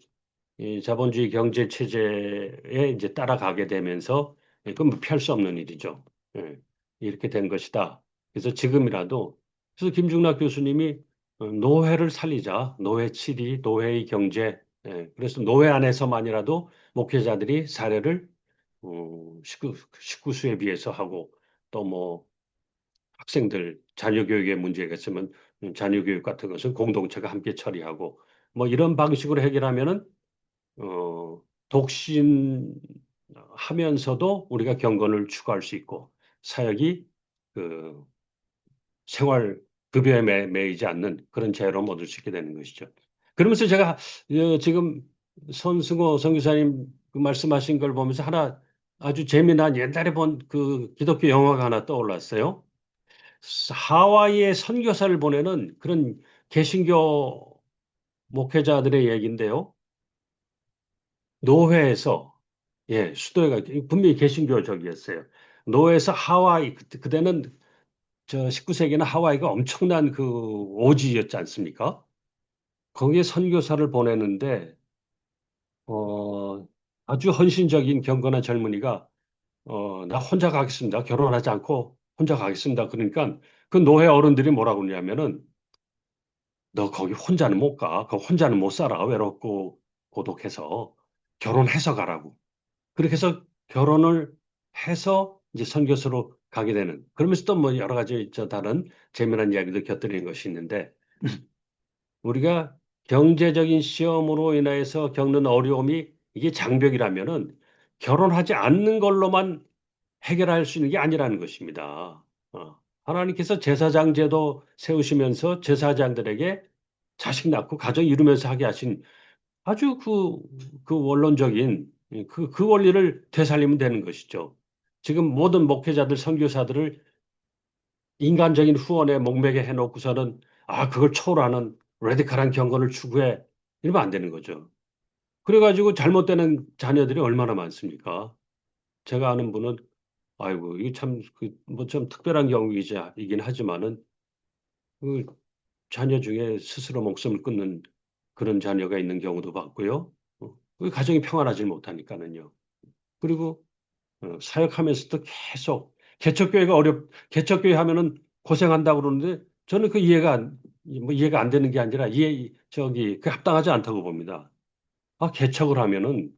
이 자본주의 경제 체제에 이제 따라가게 되면서 그건 뭐 피할 수 없는 일이죠. 예, 이렇게 된 것이다. 그래서 지금이라도 그래서 김중락 교수님이 노회를 살리자, 노회 7위, 노회의 경제. 그래서 노회 안에서만이라도 목회자들이 사례를 식구 수에 비해서 하고 또 뭐 학생들 자녀 교육에 문제가 있으면 자녀 교육 같은 것은 공동체가 함께 처리하고 뭐 이런 방식으로 해결하면은 독신하면서도 우리가 경건을 추구할 수 있고 사역이 그 생활 급여에 매이지 않는 그런 자유로움 얻을 수 있게 되는 것이죠. 그러면서 제가 지금 손승호 선교사님 그 말씀하신 걸 보면서 하나 아주 재미난 옛날에 본 그 기독교 영화가 하나 떠올랐어요. 하와이에 선교사를 보내는 그런 개신교 목회자들의 얘기인데요. 노회에서 수도회가 분명히 개신교적이었어요. 노회에서 하와이 그때는 저 19세기는 하와이가 엄청난 그 오지였지 않습니까? 거기에 선교사를 보내는데 어, 아주 헌신적인 경건한 젊은이가 나 혼자 가겠습니다. 결혼하지 않고 혼자 가겠습니다. 그러니까 그 노회 어른들이 뭐라고 그러냐면은 너 거기 혼자는 못 가. 그 혼자는 못 살아. 외롭고 고독해서 결혼해서 가라고. 그렇게 해서 결혼을 해서 이제 선교사로 가게 되는 그러면서 또 뭐 여러 가지 저 다른 재미난 이야기도 곁들이는 것이 있는데 우리가 경제적인 시험으로 인해서 겪는 어려움이 이게 장벽이라면은 결혼하지 않는 걸로만 해결할 수 있는 게 아니라는 것입니다. 하나님께서 제사장 제도 세우시면서 제사장들에게 자식 낳고 가정 이루면서 하게 하신 아주 그 원론적인 그 원리를 되살리면 되는 것이죠. 지금 모든 목회자들, 선교사들을 인간적인 후원에 목매게 해놓고서는 그걸 초월하는 레디컬한 경건을 추구해. 이러면 안 되는 거죠. 그래가지고 잘못되는 자녀들이 얼마나 많습니까? 제가 아는 분은 아이고, 이게 참, 뭐 좀 특별한 경우이긴 하지만은 그 자녀 중에 스스로 목숨을 끊는 그런 자녀가 있는 경우도 봤고요. 그 가정이 평안하지 못하니까는요. 그리고 사역하면서도 계속 개척교회 하면은 고생한다고 그러는데 저는 그 뭐 이해가 안 되는 게 아니라 그 합당하지 않다고 봅니다. 개척을 하면은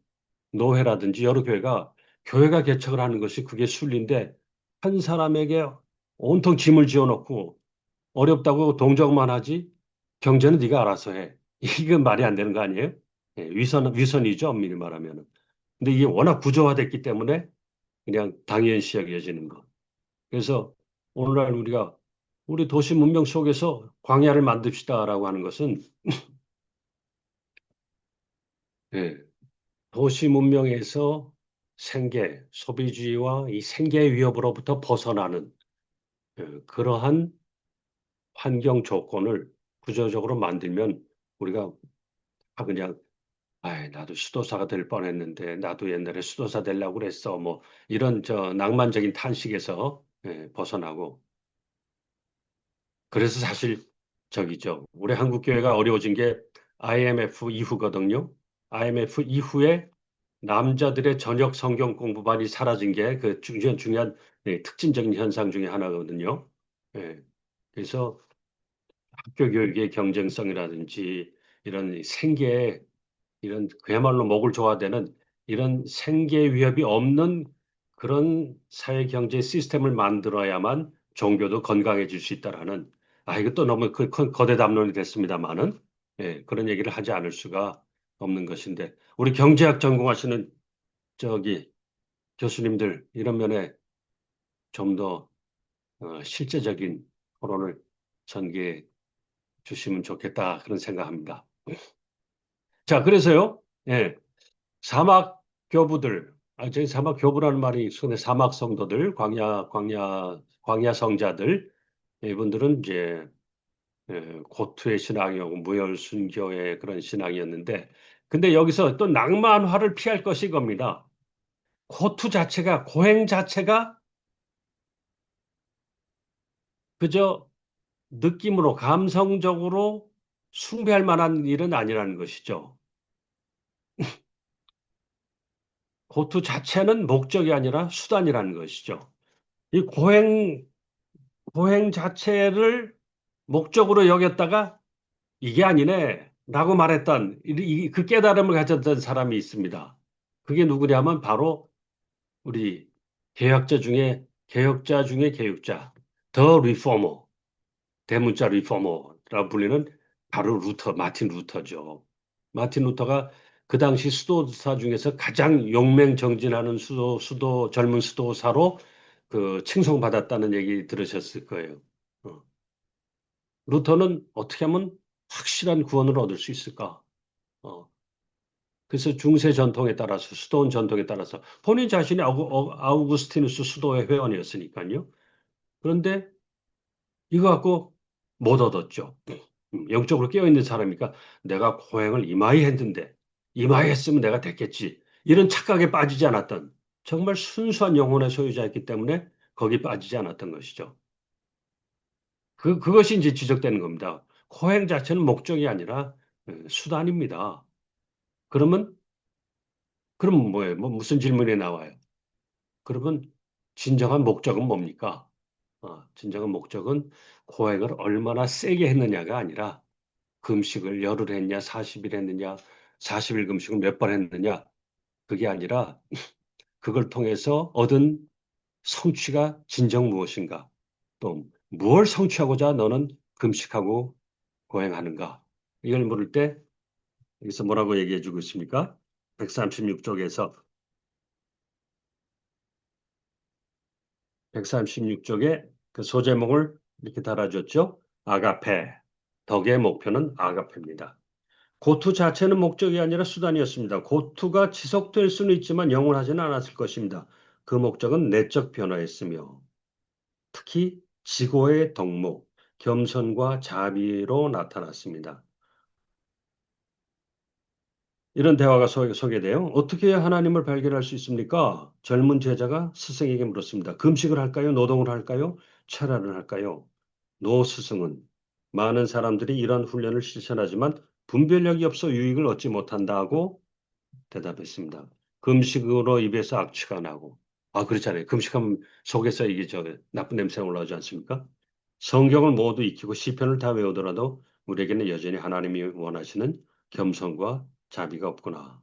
노회라든지 여러 교회가 개척을 하는 것이 그게 순리인데 한 사람에게 온통 짐을 지어놓고 어렵다고 동정만 하지 경제는 네가 알아서 해. 이건 말이 안 되는 거 아니에요? 위선이죠, 엄밀히 말하면. 근데 이게 워낙 구조화됐기 때문에 그냥 당연시 여겨지는 거. 그래서 오늘날 우리 도시 문명 속에서 광야를 만듭시다라고 하는 것은 예, 도시 문명에서 소비주의와 이 생계 위협으로부터 벗어나는 그러한 환경 조건을 구조적으로 만들면 우리가 그냥 나도 수도사가 될 뻔했는데 나도 옛날에 수도사 되려고 그랬어. 뭐 이런 저 낭만적인 탄식에서 벗어나고 그래서 사실 저기죠. 우리 한국 교회가 어려워진 게 IMF 이후거든요. IMF 이후에 남자들의 저녁 성경 공부반이 사라진 게 그 중요한 특징적인 현상 중에 하나거든요. 예. 그래서 학교 교육의 경쟁성이라든지 이런 이런 그야말로 목을 줘야 되는 이런 생계 위협이 없는 그런 사회 경제 시스템을 만들어야만 종교도 건강해질 수 있다라는 이것도 너무 거대 담론이 됐습니다만은 그런 얘기를 하지 않을 수가 없는 것인데 우리 경제학 전공하시는 저기 교수님들 이런 면에 좀 더 실제적인 토론을 전개해 주시면 좋겠다 그런 생각합니다. 자, 그래서요. 예. 사막 교부들, 저희 사막 교부라는 말이 익숙한데 사막 성도들, 광야 성자들, 이분들은 이제 고투의 신앙이고 무열순교의 그런 신앙이었는데, 근데 여기서 또 낭만화를 피할 것이 겁니다. 고행 자체가 그저 느낌으로, 감성적으로 숭배할 만한 일은 아니라는 것이죠. 고투 자체는 목적이 아니라 수단이라는 것이죠. 이 고행 자체를 목적으로 여겼다가 이게 아니네 라고 말했던 그 깨달음을 가졌던 사람이 있습니다. 그게 누구냐면 바로 우리 개혁자 중에 개혁자, 더 리포머, 대문자 리포머라고 불리는 바로 마틴 루터죠. 마틴 루터가 그 당시 수도사 중에서 가장 용맹정진하는 젊은 수도사로 그 칭송받았다는 얘기 들으셨을 거예요. 어. 루터는 어떻게 하면 확실한 구원을 얻을 수 있을까? 어. 그래서 중세 전통에 따라서, 수도원 전통에 따라서 본인 자신이 아우구스티누스 수도회 회원이었으니까요. 그런데 이거 갖고 못 얻었죠. 영적으로 깨어있는 사람이니까 내가 고행을 이마에 했는데 이마에 했으면 내가 됐겠지. 이런 착각에 빠지지 않았던 정말 순수한 영혼의 소유자였기 때문에 거기 빠지지 않았던 것이죠. 그것이 이제 지적되는 겁니다. 고행 자체는 목적이 아니라 수단입니다. 그러면, 그럼 뭐예요? 무슨 질문이 나와요? 그러면 진정한 목적은 뭡니까? 진정한 목적은 고행을 얼마나 세게 했느냐가 아니라 금식을 열흘 했냐, 40일 했느냐, 40일 금식을 몇 번 했느냐, 그게 아니라 그걸 통해서 얻은 성취가 진정 무엇인가? 또 무엇을 성취하고자 너는 금식하고 고행하는가? 이걸 물을 때 여기서 뭐라고 얘기해 주고 있습니까? 136쪽에서 136쪽에 그 소제목을 이렇게 달아줬죠. 아가페. 덕의 목표는 아가페입니다. 고투 자체는 목적이 아니라 수단이었습니다. 고투가 지속될 수는 있지만 영원하지는 않았을 것입니다. 그 목적은 내적 변화였으며 특히 지고의 덕목, 겸손과 자비로 나타났습니다. 이런 대화가 소개돼요. 어떻게 하나님을 발견할 수 있습니까? 젊은 제자가 스승에게 물었습니다. 금식을 할까요? 노동을 할까요? 철야를 할까요? 노 스승은 많은 사람들이 이런 훈련을 실천하지만 분별력이 없어 유익을 얻지 못한다고 대답했습니다. 금식으로 입에서 악취가 나고, 그렇잖아요. 금식하면 속에서 이게 나쁜 냄새가 올라오지 않습니까? 성경을 모두 익히고 시편을 다 외우더라도 우리에게는 여전히 하나님이 원하시는 겸손과 자비가 없구나.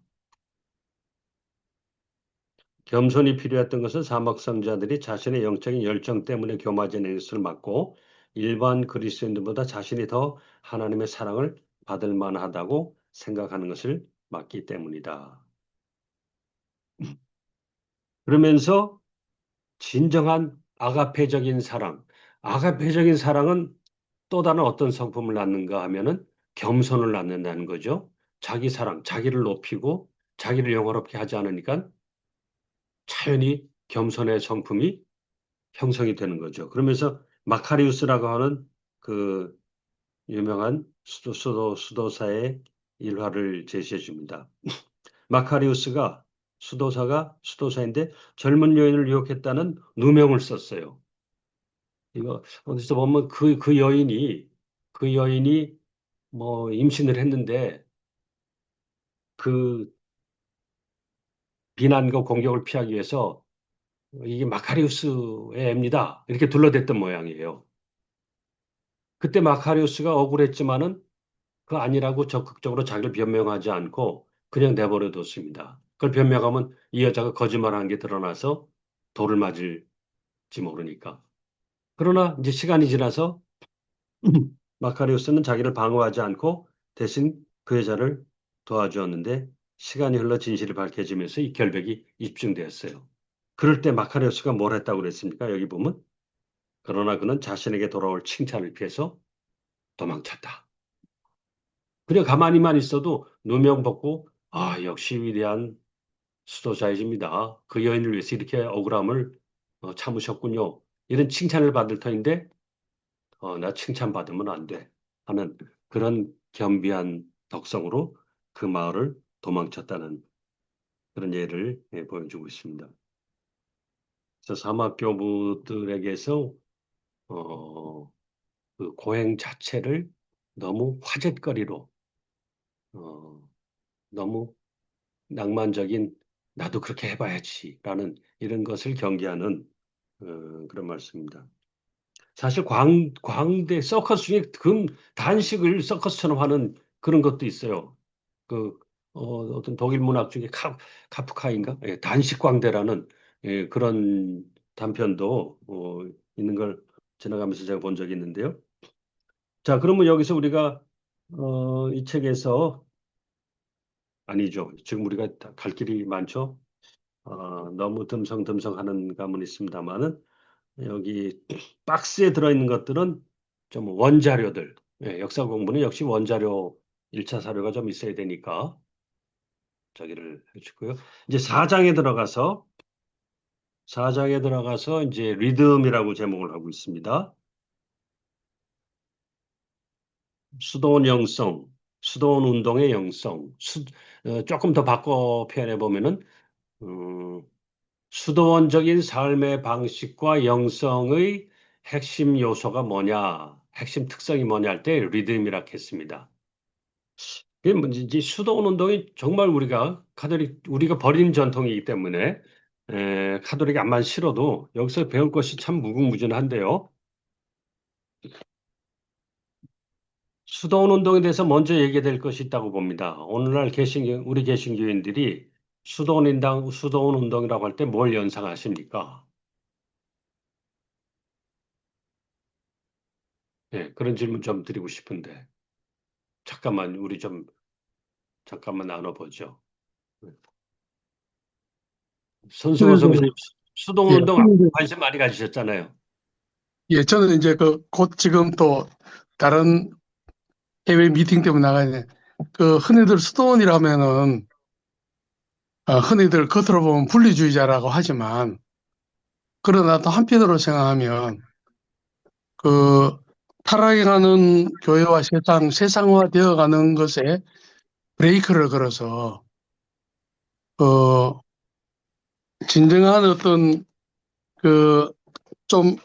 겸손이 필요했던 것은 사막성자들이 자신의 영적인 열정 때문에 교마지는 것을 막고 일반 그리스도인들보다 자신이 더 하나님의 사랑을 받을 만하다고 생각하는 것을 막기 때문이다. 그러면서 진정한 아가페적인 사랑, 아가페적인 사랑은 또 다른 어떤 성품을 낳는가 하면은 겸손을 낳는다는 거죠. 자기 사랑, 자기를 높이고 자기를 영화롭게 하지 않으니까 자연히 겸손의 성품이 형성이 되는 거죠. 그러면서 마카리우스라고 하는 그 유명한 수도사의 일화를 제시해 줍니다. 마카리우스가 수도사인데 젊은 여인을 유혹했다는 누명을 썼어요. 이거 어디서 보면 그 여인이 뭐 임신을 했는데 그 비난과 공격을 피하기 위해서 이게 마카리우스의 애입니다. 이렇게 둘러댔던 모양이에요. 그때 마카리우스가 억울했지만은 그 아니라고 적극적으로 자기를 변명하지 않고 그냥 내버려 뒀습니다. 그걸 변명하면 이 여자가 거짓말한 게 드러나서 돌을 맞을지 모르니까. 그러나 이제 시간이 지나서 마카리우스는 자기를 방어하지 않고 대신 그 여자를 도와주었는데 시간이 흘러 진실이 밝혀지면서 이 결백이 입증되었어요. 그럴 때 마카리우스가 뭘 했다고 그랬습니까? 여기 보면. 그러나 그는 자신에게 돌아올 칭찬을 피해서 도망쳤다. 그냥 가만히만 있어도 누명 벗고 역시 위대한 수도자이십니다. 그 여인을 위해서 이렇게 억울함을 참으셨군요. 이런 칭찬을 받을 터인데 나 칭찬받으면 안 돼. 하는 그런 겸비한 덕성으로 그 마을을 도망쳤다는 그런 예를 보여주고 있습니다. 그래서 사막교부들에게서 어, 그 고행 자체를 너무 화제거리로 어, 너무 낭만적인 나도 그렇게 해봐야지라는 이런 것을 경계하는 그런 말씀입니다. 사실 광대 서커스 중에 단식을 서커스처럼 하는 그런 것도 있어요. 그 어떤 독일 문학 중에 카프카인가? 예, 단식 광대라는 그런 단편도 있는 걸 지나가면서 제가 본 적이 있는데요. 자, 그러면 여기서 우리가 이 책에서 아니죠. 지금 우리가 갈 길이 많죠. 너무 듬성듬성하는 감은 있습니다만은 여기 박스에 들어있는 것들은 좀 원자료들. 예, 역사 공부는 역시 원자료 1차 사료가 좀 있어야 되니까 저기를 해주고요. 이제 4장에 들어가서 이제 리듬이라고 제목을 하고 있습니다. 수도원 영성, 수도원 운동의 영성. 조금 더 바꿔 표현해 보면은 음, 수도원적인 삶의 방식과 영성의 핵심 요소가 뭐냐, 핵심 특성이 뭐냐 할 때 리듬이라고 했습니다. 이게 문제지 수도원 운동이 정말 우리가 버린 전통이기 때문에 카톨릭 안만 싫어도 여기서 배울 것이 참 무궁무진한데요. 수도원 운동에 대해서 먼저 얘기해야 될 것이 있다고 봅니다. 오늘날 우리 개신교인들이 수도원 운동이라고 할 때 뭘 연상하십니까? 네, 그런 질문 좀 드리고 싶은데. 우리 좀 잠깐만 나눠보죠. 손승호 그래서 선교사님, 수도원 예, 운동 그런데 관심 많이 가지셨잖아요. 예, 저는 이제 곧 지금 또 다른 해외 미팅 때문에 나가야 돼. 흔히들 수도원이라면은, 흔히들 겉으로 보면 분리주의자라고 하지만, 그러나 또 한편으로 생각하면, 그, 타락해가는 교회와 세상화 되어가는 것에 브레이크를 걸어서, 어, 진정한 어떤, 그, 좀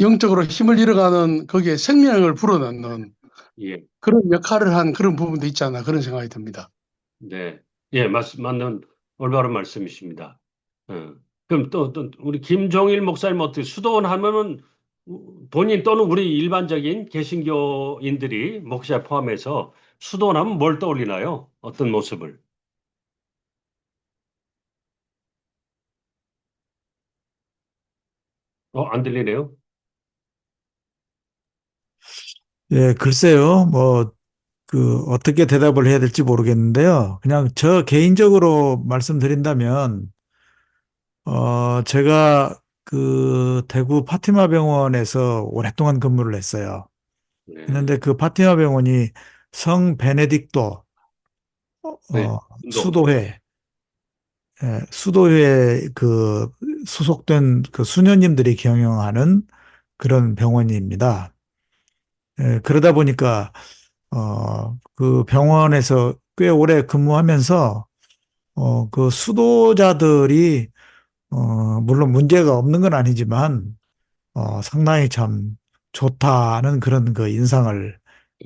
영적으로 힘을 잃어가는 거기에 생명을 불어넣는 예, 그런 역할을 한 그런 부분도 있지 않나 그런 생각이 듭니다. 네. 예, 맞는 올바른 말씀이십니다. 어. 그럼 또 우리 김종일 목사님 어떻게 수도원 하면은 본인 또는 우리 일반적인 개신교인들이 목사 포함해서 수도원 하면 뭘 떠올리나요? 어떤 모습을? 안 들리네요? 예, 글쎄요. 뭐, 어떻게 대답을 해야 될지 모르겠는데요. 그냥 저 개인적으로 말씀드린다면, 제가 대구 파티마 병원에서 오랫동안 근무를 했어요. 네. 했는데 그 파티마 병원이 성 베네딕토, 네. 수도회, 수도회 소속된 그 수녀님들이 경영하는 그런 병원입니다. 그러다 보니까 그 병원에서 꽤 오래 근무하면서, 그 수도자들이, 물론 문제가 없는 건 아니지만, 상당히 참 좋다는 그런 그 인상을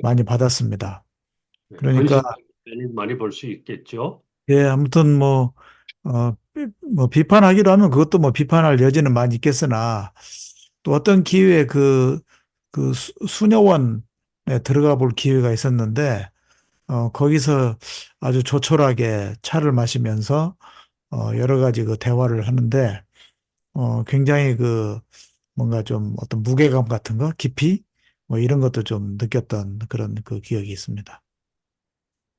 많이 받았습니다. 그러니까, 헌신 많이 볼 수 있겠죠? 예, 아무튼 뭐 비판하기로 하면 그것도 뭐 비판할 여지는 많이 있겠으나, 또 어떤 기회에 수녀원에 들어가 볼 기회가 있었는데, 거기서 아주 조촐하게 차를 마시면서 여러 가지 그 대화를 하는데 굉장히 뭔가 좀 어떤 무게감 같은 거, 깊이 뭐 이런 것도 좀 느꼈던 그런 그 기억이 있습니다.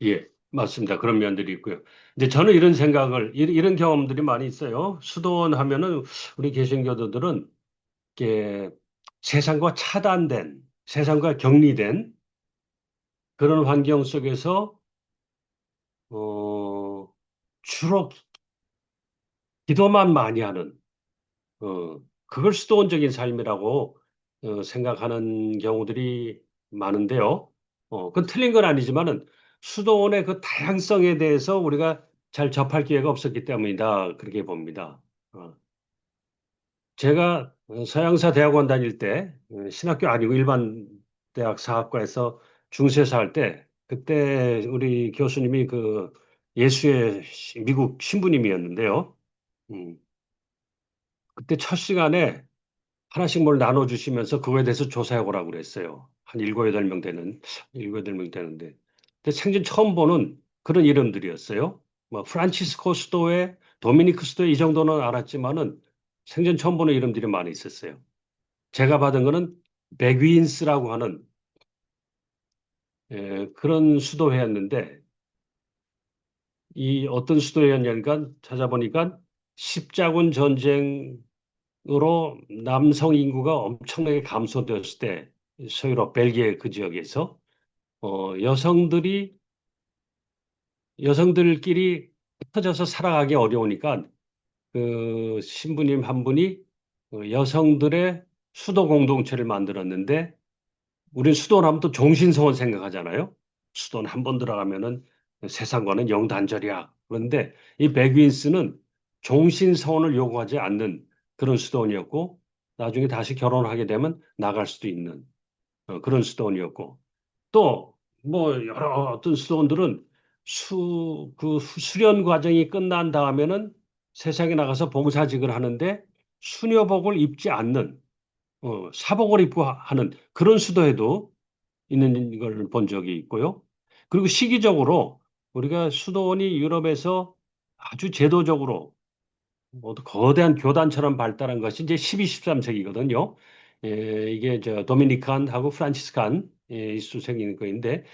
예, 맞습니다. 그런 면들이 있고요. 이제 저는 이런 생각을, 이런 경험들이 많이 있어요. 수도원 하면은 우리 개신교도들은 이렇게 세상과 차단된, 세상과 격리된 그런 환경 속에서, 어, 주로 기도만 많이 하는, 그걸 수도원적인 삶이라고 생각하는 경우들이 많은데요. 그건 틀린 건 아니지만은 수도원의 그 다양성에 대해서 우리가 잘 접할 기회가 없었기 때문이다. 그렇게 봅니다. 제가 서양사 대학원 다닐 때 신학교 아니고 일반 대학 사학과에서 중세사 할 때 그때 우리 교수님이 그 예수의 미국 신부님이었는데요. 음, 그때 첫 시간에 하나씩 뭘 나눠주시면서 그거에 대해서 조사해 보라고 그랬어요. 한 일곱, 여덟 명 되는, 일곱, 여덟 명 되는데. 근데 생전 처음 보는 그런 이름들이었어요. 뭐, 프란치스코 수도에, 도미니크 수도에 이 정도는 알았지만은 생전 처음 보는 이름들이 많이 있었어요. 제가 받은 거는 백윈스라고 하는 그런 수도회였는데, 이 어떤 수도회였냐니까 찾아보니까 십자군 전쟁 으로 남성 인구가 엄청나게 감소되었을 때 서유럽 벨기에 그 지역에서 여성들끼리 흩어져서 살아가기 어려우니까 그 신부님 한 분이 여성들의 수도 공동체를 만들었는데 우린 수도원 하면 또 종신서원 생각하잖아요. 수도원 한 번 들어가면은 세상과는 영단절이야. 그런데 이 백윈스는 종신서원을 요구하지 않는 그런 수도원이었고 나중에 다시 결혼하게 되면 나갈 수도 있는 그런 수도원이었고 또 뭐 여러 어떤 수도원들은 수련 과정이 끝난 다음에는 세상에 나가서 봉사직을 하는데 수녀복을 입지 않는 사복을 입고 하는 그런 수도에도 있는 걸 본 적이 있고요. 그리고 시기적으로 우리가 수도원이 유럽에서 아주 제도적으로 거대한 교단처럼 발달한 것이 이제 12, 13세기거든요. 이게 도미니칸하고 프란치스칸 이수 생긴 거인데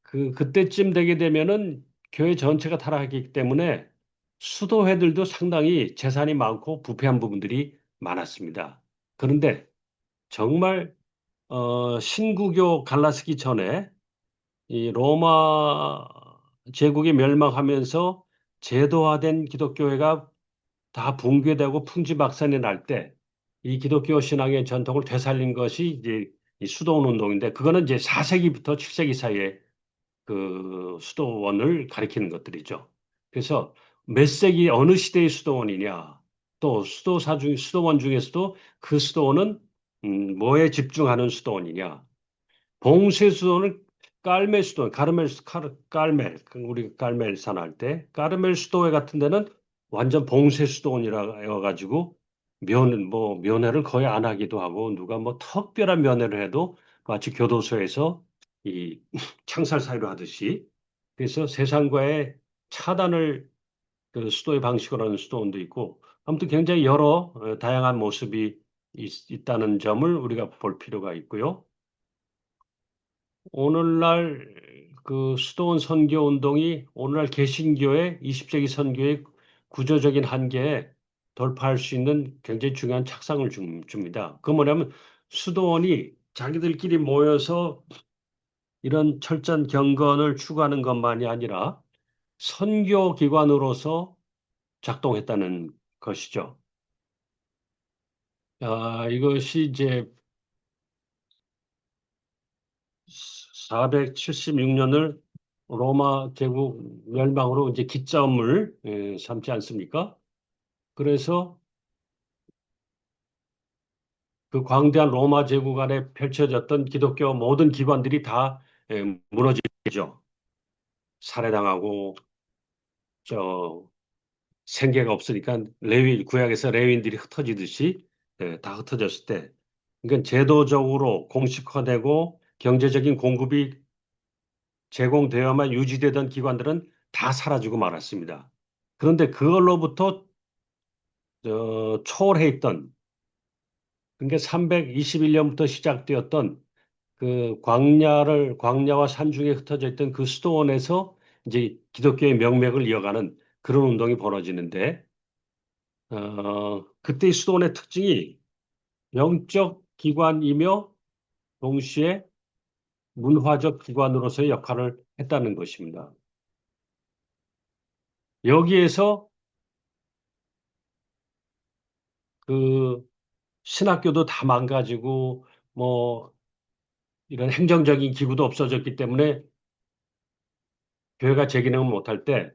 그때쯤 되게 되면은 교회 전체가 타락했기 때문에 수도회들도 상당히 재산이 많고 부패한 부분들이 많았습니다. 그런데 정말 신구교 갈라서기 전에 이 로마 제국이 멸망하면서 제도화된 기독교회가 다 붕괴되고 풍지박산이 날 때 이 기독교 신앙의 전통을 되살린 것이 이제 이 수도원 운동인데 그거는 이제 4세기부터 7세기 사이에 그 수도원을 가리키는 것들이죠. 그래서 몇 세기 어느 시대의 수도원이냐 또 수도원 중에서도 그 수도원은 뭐에 집중하는 수도원이냐 봉쇄 수도는 깔멜 수도, 깔멜, 우리 깔멜산 할 때, 까르멜 수도회 같은 데는 완전 봉쇄 수도원이라 가지고 면회를 거의 안 하기도 하고, 누가 뭐 특별한 면회를 해도 마치 교도소에서 이 창살 사유를 하듯이, 그래서 세상과의 차단을 그 수도의 방식으로 하는 수도원도 있고, 아무튼 굉장히 여러 다양한 모습이 있다는 점을 우리가 볼 필요가 있고요. 오늘날 그 수도원 선교 운동이 오늘날 개신교의 20세기 선교의 구조적인 한계에 돌파할 수 있는 굉장히 중요한 착상을 줍니다. 그 뭐냐면 수도원이 자기들끼리 모여서 이런 철저한 경건을 추구하는 것만이 아니라 선교 기관으로서 작동했다는 것이죠. 이것이 이제 476년을 로마 제국 멸망으로 이제 기점을 삼지 않습니까? 그래서 그 광대한 로마 제국 안에 펼쳐졌던 기독교 모든 기관들이 다 무너지죠. 살해당하고 저 생계가 없으니까 구약에서 레위인들이 흩어지듯이 다 흩어졌을 때, 그러니까 제도적으로 공식화되고 경제적인 공급이 제공되어만 유지되던 기관들은 다 사라지고 말았습니다. 그런데 그걸로부터 초월해 있던, 그러니까 321년부터 시작되었던 그 광야와 산중에 흩어져 있던 그 수도원에서 이제 기독교의 명맥을 이어가는 그런 운동이 벌어지는데, 그때의 수도원의 특징이 영적 기관이며 동시에 문화적 기관으로서의 역할을 했다는 것입니다. 여기에서 그 신학교도 다 망가지고 뭐 이런 행정적인 기구도 없어졌기 때문에 교회가 제 기능을 못할 때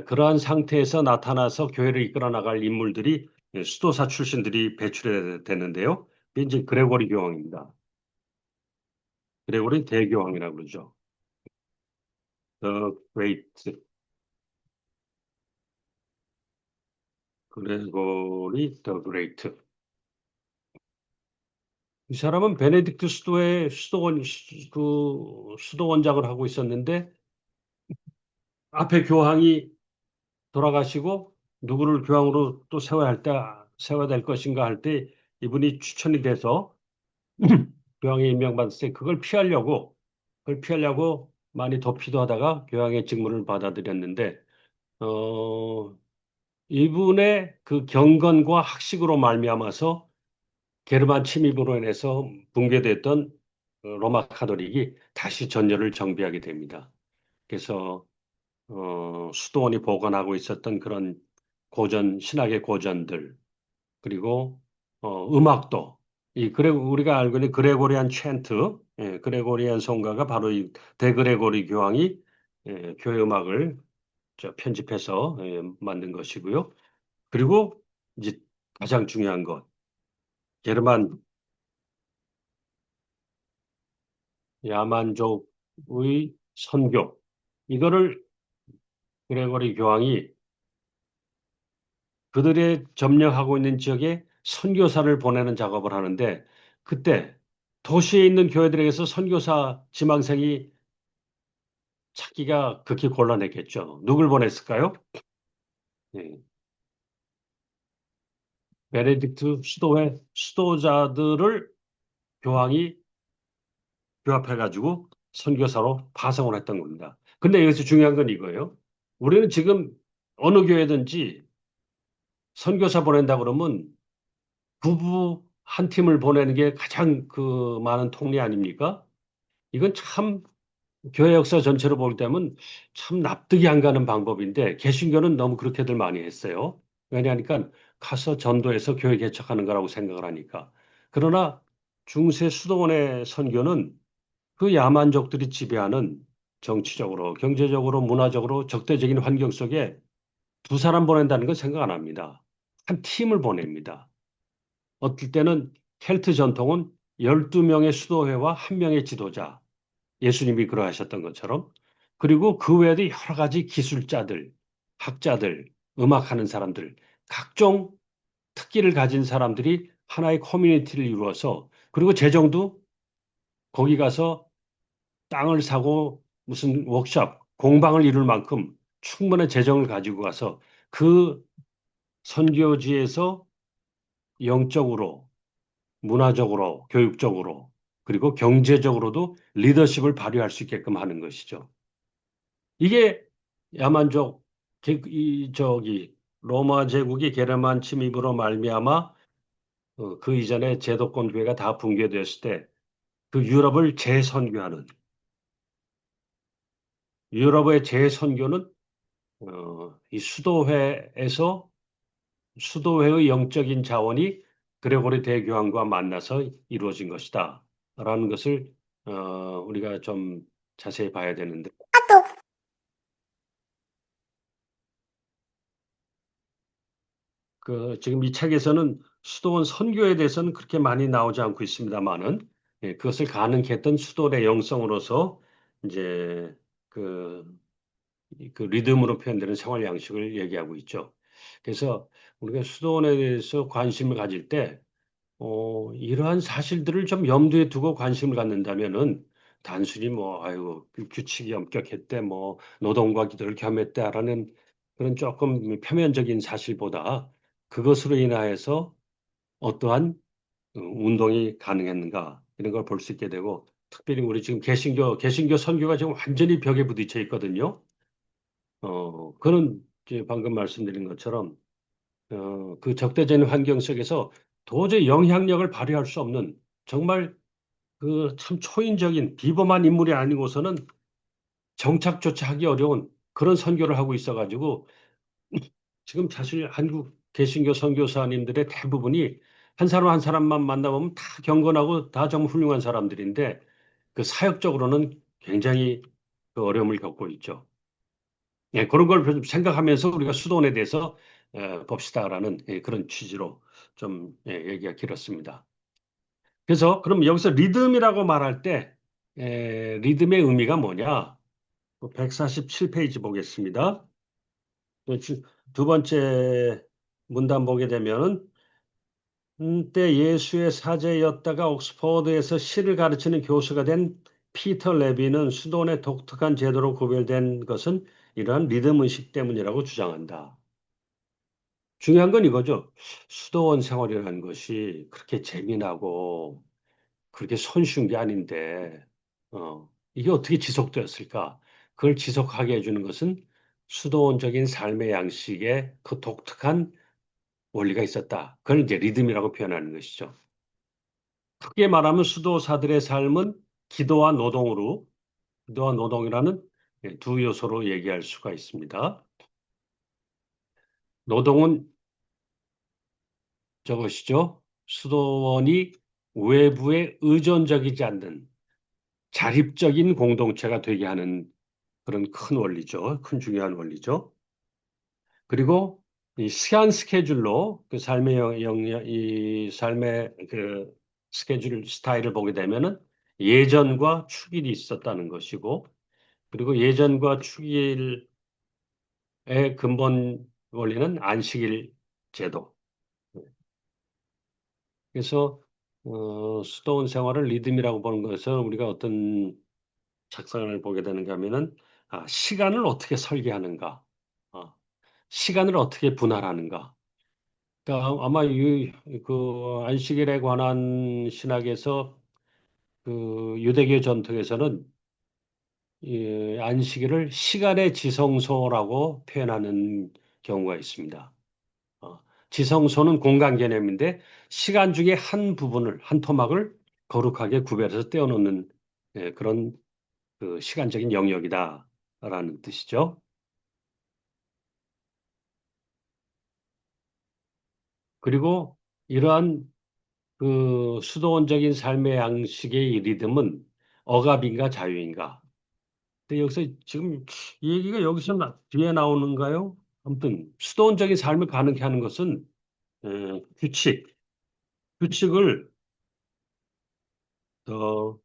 그러한 상태에서 나타나서 교회를 이끌어 나갈 인물들이 수도사 출신들이 배출이 되는데요. 이게 이제 그레고리 교황입니다. 그레고리 대교황이라고 그러죠. The Great, 그레고리 the Great. 이 사람은 베네딕트 수도의 수도원장을 하고 있었는데 앞에 교황이 돌아가시고 누구를 교황으로 또 세워야 될 것인가 할 때 이분이 추천이 돼서 교황에 임명받았을 때 그걸 피하려고 많이 도피도 하다가 교황의 직무를 받아들였는데 어, 이분의 그 경건과 학식으로 말미암아서 게르만 침입으로 인해서 붕괴됐던 로마 카톨릭이 다시 전열을 정비하게 됩니다. 그래서 수도원이 보관하고 있었던 그런 신학의 고전들, 그리고 음악도 우리가 알고 있는 그레고리안 챈트, 그레고리안 성가가 바로 이 대그레고리 교황이 교회 음악을 편집해서 만든 것이고요. 그리고 이제 가장 중요한 것, 게르만 야만족의 선교, 이거를 그레고리 교황이 그들의 점령하고 있는 지역에 선교사를 보내는 작업을 하는데 그때 도시에 있는 교회들에게서 선교사 지망생이 찾기가 극히 곤란했겠죠. 누굴 보냈을까요? 예. 베네딕트 수도회 수도자들을 교황이 교합해가지고 선교사로 파송을 했던 겁니다. 근데 여기서 중요한 건 이거예요. 우리는 지금 어느 교회든지 선교사 보낸다 그러면 부부 한 팀을 보내는 게 가장 그 많은 통리 아닙니까? 이건 참 교회 역사 전체로 볼 때면 참 납득이 안 가는 방법인데 개신교는 너무 그렇게들 많이 했어요. 왜냐하니까 가서 전도해서 교회 개척하는 거라고 생각을 하니까. 그러나 중세 수도원의 선교는 그 야만족들이 지배하는 정치적으로, 경제적으로, 문화적으로 적대적인 환경 속에 두 사람 보낸다는 건 생각 안 합니다. 한 팀을 보냅니다. 어떨 때는 켈트 전통은 12명의 수도회와 한 명의 지도자, 예수님이 그러하셨던 것처럼, 그리고 그 외에도 여러 가지 기술자들, 학자들, 음악하는 사람들, 각종 특기를 가진 사람들이 하나의 커뮤니티를 이루어서, 그리고 재정도 거기 가서 땅을 사고 무슨 워크숍, 공방을 이룰 만큼 충분한 재정을 가지고 가서 그 선교지에서 영적으로, 문화적으로, 교육적으로, 그리고 경제적으로도 리더십을 발휘할 수 있게끔 하는 것이죠. 이게 야만족, 로마 제국이 게르만 침입으로 말미암아 그 이전에 제도권 교회가 다 붕괴되었을 때 그 유럽의 재선교는 이 수도회의 영적인 자원이 그레고리 대교황과 만나서 이루어진 것이다. 라는 것을 우리가 좀 자세히 봐야 되는데 지금 이 책에서는 수도원 선교에 대해서는 그렇게 많이 나오지 않고 있습니다만은 그것을 가능했던 수도원의 영성으로서 이제 그, 그 리듬으로 표현되는 생활 양식을 얘기하고 있죠. 그래서 우리가 수도원에 대해서 관심을 가질 때 이러한 사실들을 좀 염두에 두고 관심을 갖는다면은 단순히 뭐, 아유, 규칙이 엄격했대, 뭐, 노동과 기도를 겸했대라는 그런 조금 표면적인 사실보다 그것으로 인하여서 어떠한 운동이 가능했는가 이런 걸 볼 수 있게 되고 특별히 우리 지금 개신교 선교가 지금 완전히 벽에 부딪혀 있거든요. 그는 이제 방금 말씀드린 것처럼 그 적대적인 환경 속에서 도저히 영향력을 발휘할 수 없는 정말 그 참 초인적인 비범한 인물이 아니고서는 정착조차 하기 어려운 그런 선교를 하고 있어가지고 지금 사실 한국 개신교 선교사님들의 대부분이 한 사람 한 사람만 만나보면 다 경건하고 다 정말 훌륭한 사람들인데 그 사역적으로는 굉장히 그 어려움을 겪고 있죠. 예, 그런 걸 좀 생각하면서 우리가 수도원에 대해서 봅시다라는 그런 취지로 좀 얘기가 길었습니다. 그래서 그럼 여기서 리듬이라고 말할 때 리듬의 의미가 뭐냐? 147페이지 보겠습니다. 두 번째 문단 보게 되면은 때 예수의 사제였다가 옥스퍼드에서 시를 가르치는 교수가 된 피터 레비는 수도원의 독특한 제도로 구별된 것은 이러한 리듬 의식 때문이라고 주장한다. 중요한 건 이거죠. 수도원 생활이라는 것이 그렇게 재미나고 그렇게 손쉬운 게 아닌데, 이게 어떻게 지속되었을까? 그걸 지속하게 해주는 것은 수도원적인 삶의 양식에 그 독특한 원리가 있었다. 그걸 이제 리듬이라고 표현하는 것이죠. 크게 말하면 수도사들의 삶은 기도와 노동이라는 두 요소로 얘기할 수가 있습니다. 노동은 저것이죠. 수도원이 외부에 의존적이지 않는 자립적인 공동체가 되게 하는 그런 큰 원리죠. 큰 중요한 원리죠. 그리고 이 시간 스케줄로 그 이 삶의 그 스케줄 스타일을 보게 되면은 예전과 축일이 있었다는 것이고, 그리고 예전과 축일의 근본 원리는 안식일 제도. 그래서 수도원 생활을 리듬이라고 보는 것은 우리가 어떤 작성을 보게 되는가 하면은 시간을 어떻게 설계하는가, 어, 시간을 어떻게 분할하는가. 그러니까 아마 그 안식일에 관한 신학에서 그 유대교 전통에서는 이 안식일을 시간의 지성소라고 표현하는 경우가 있습니다. 어, 지성소는 공간 개념인데 시간 중에 한 부분을, 한 토막을 거룩하게 구별해서 떼어놓는 그런 그 시간적인 영역이다라는 뜻이죠. 그리고 이러한 그 수도원적인 삶의 양식의 이 리듬은 억압인가 자유인가? 근데 여기서 지금 이 얘기가 여기서 뒤에 나오는가요? 아무튼 수도원적인 삶을 가능케 하는 것은 규칙을 더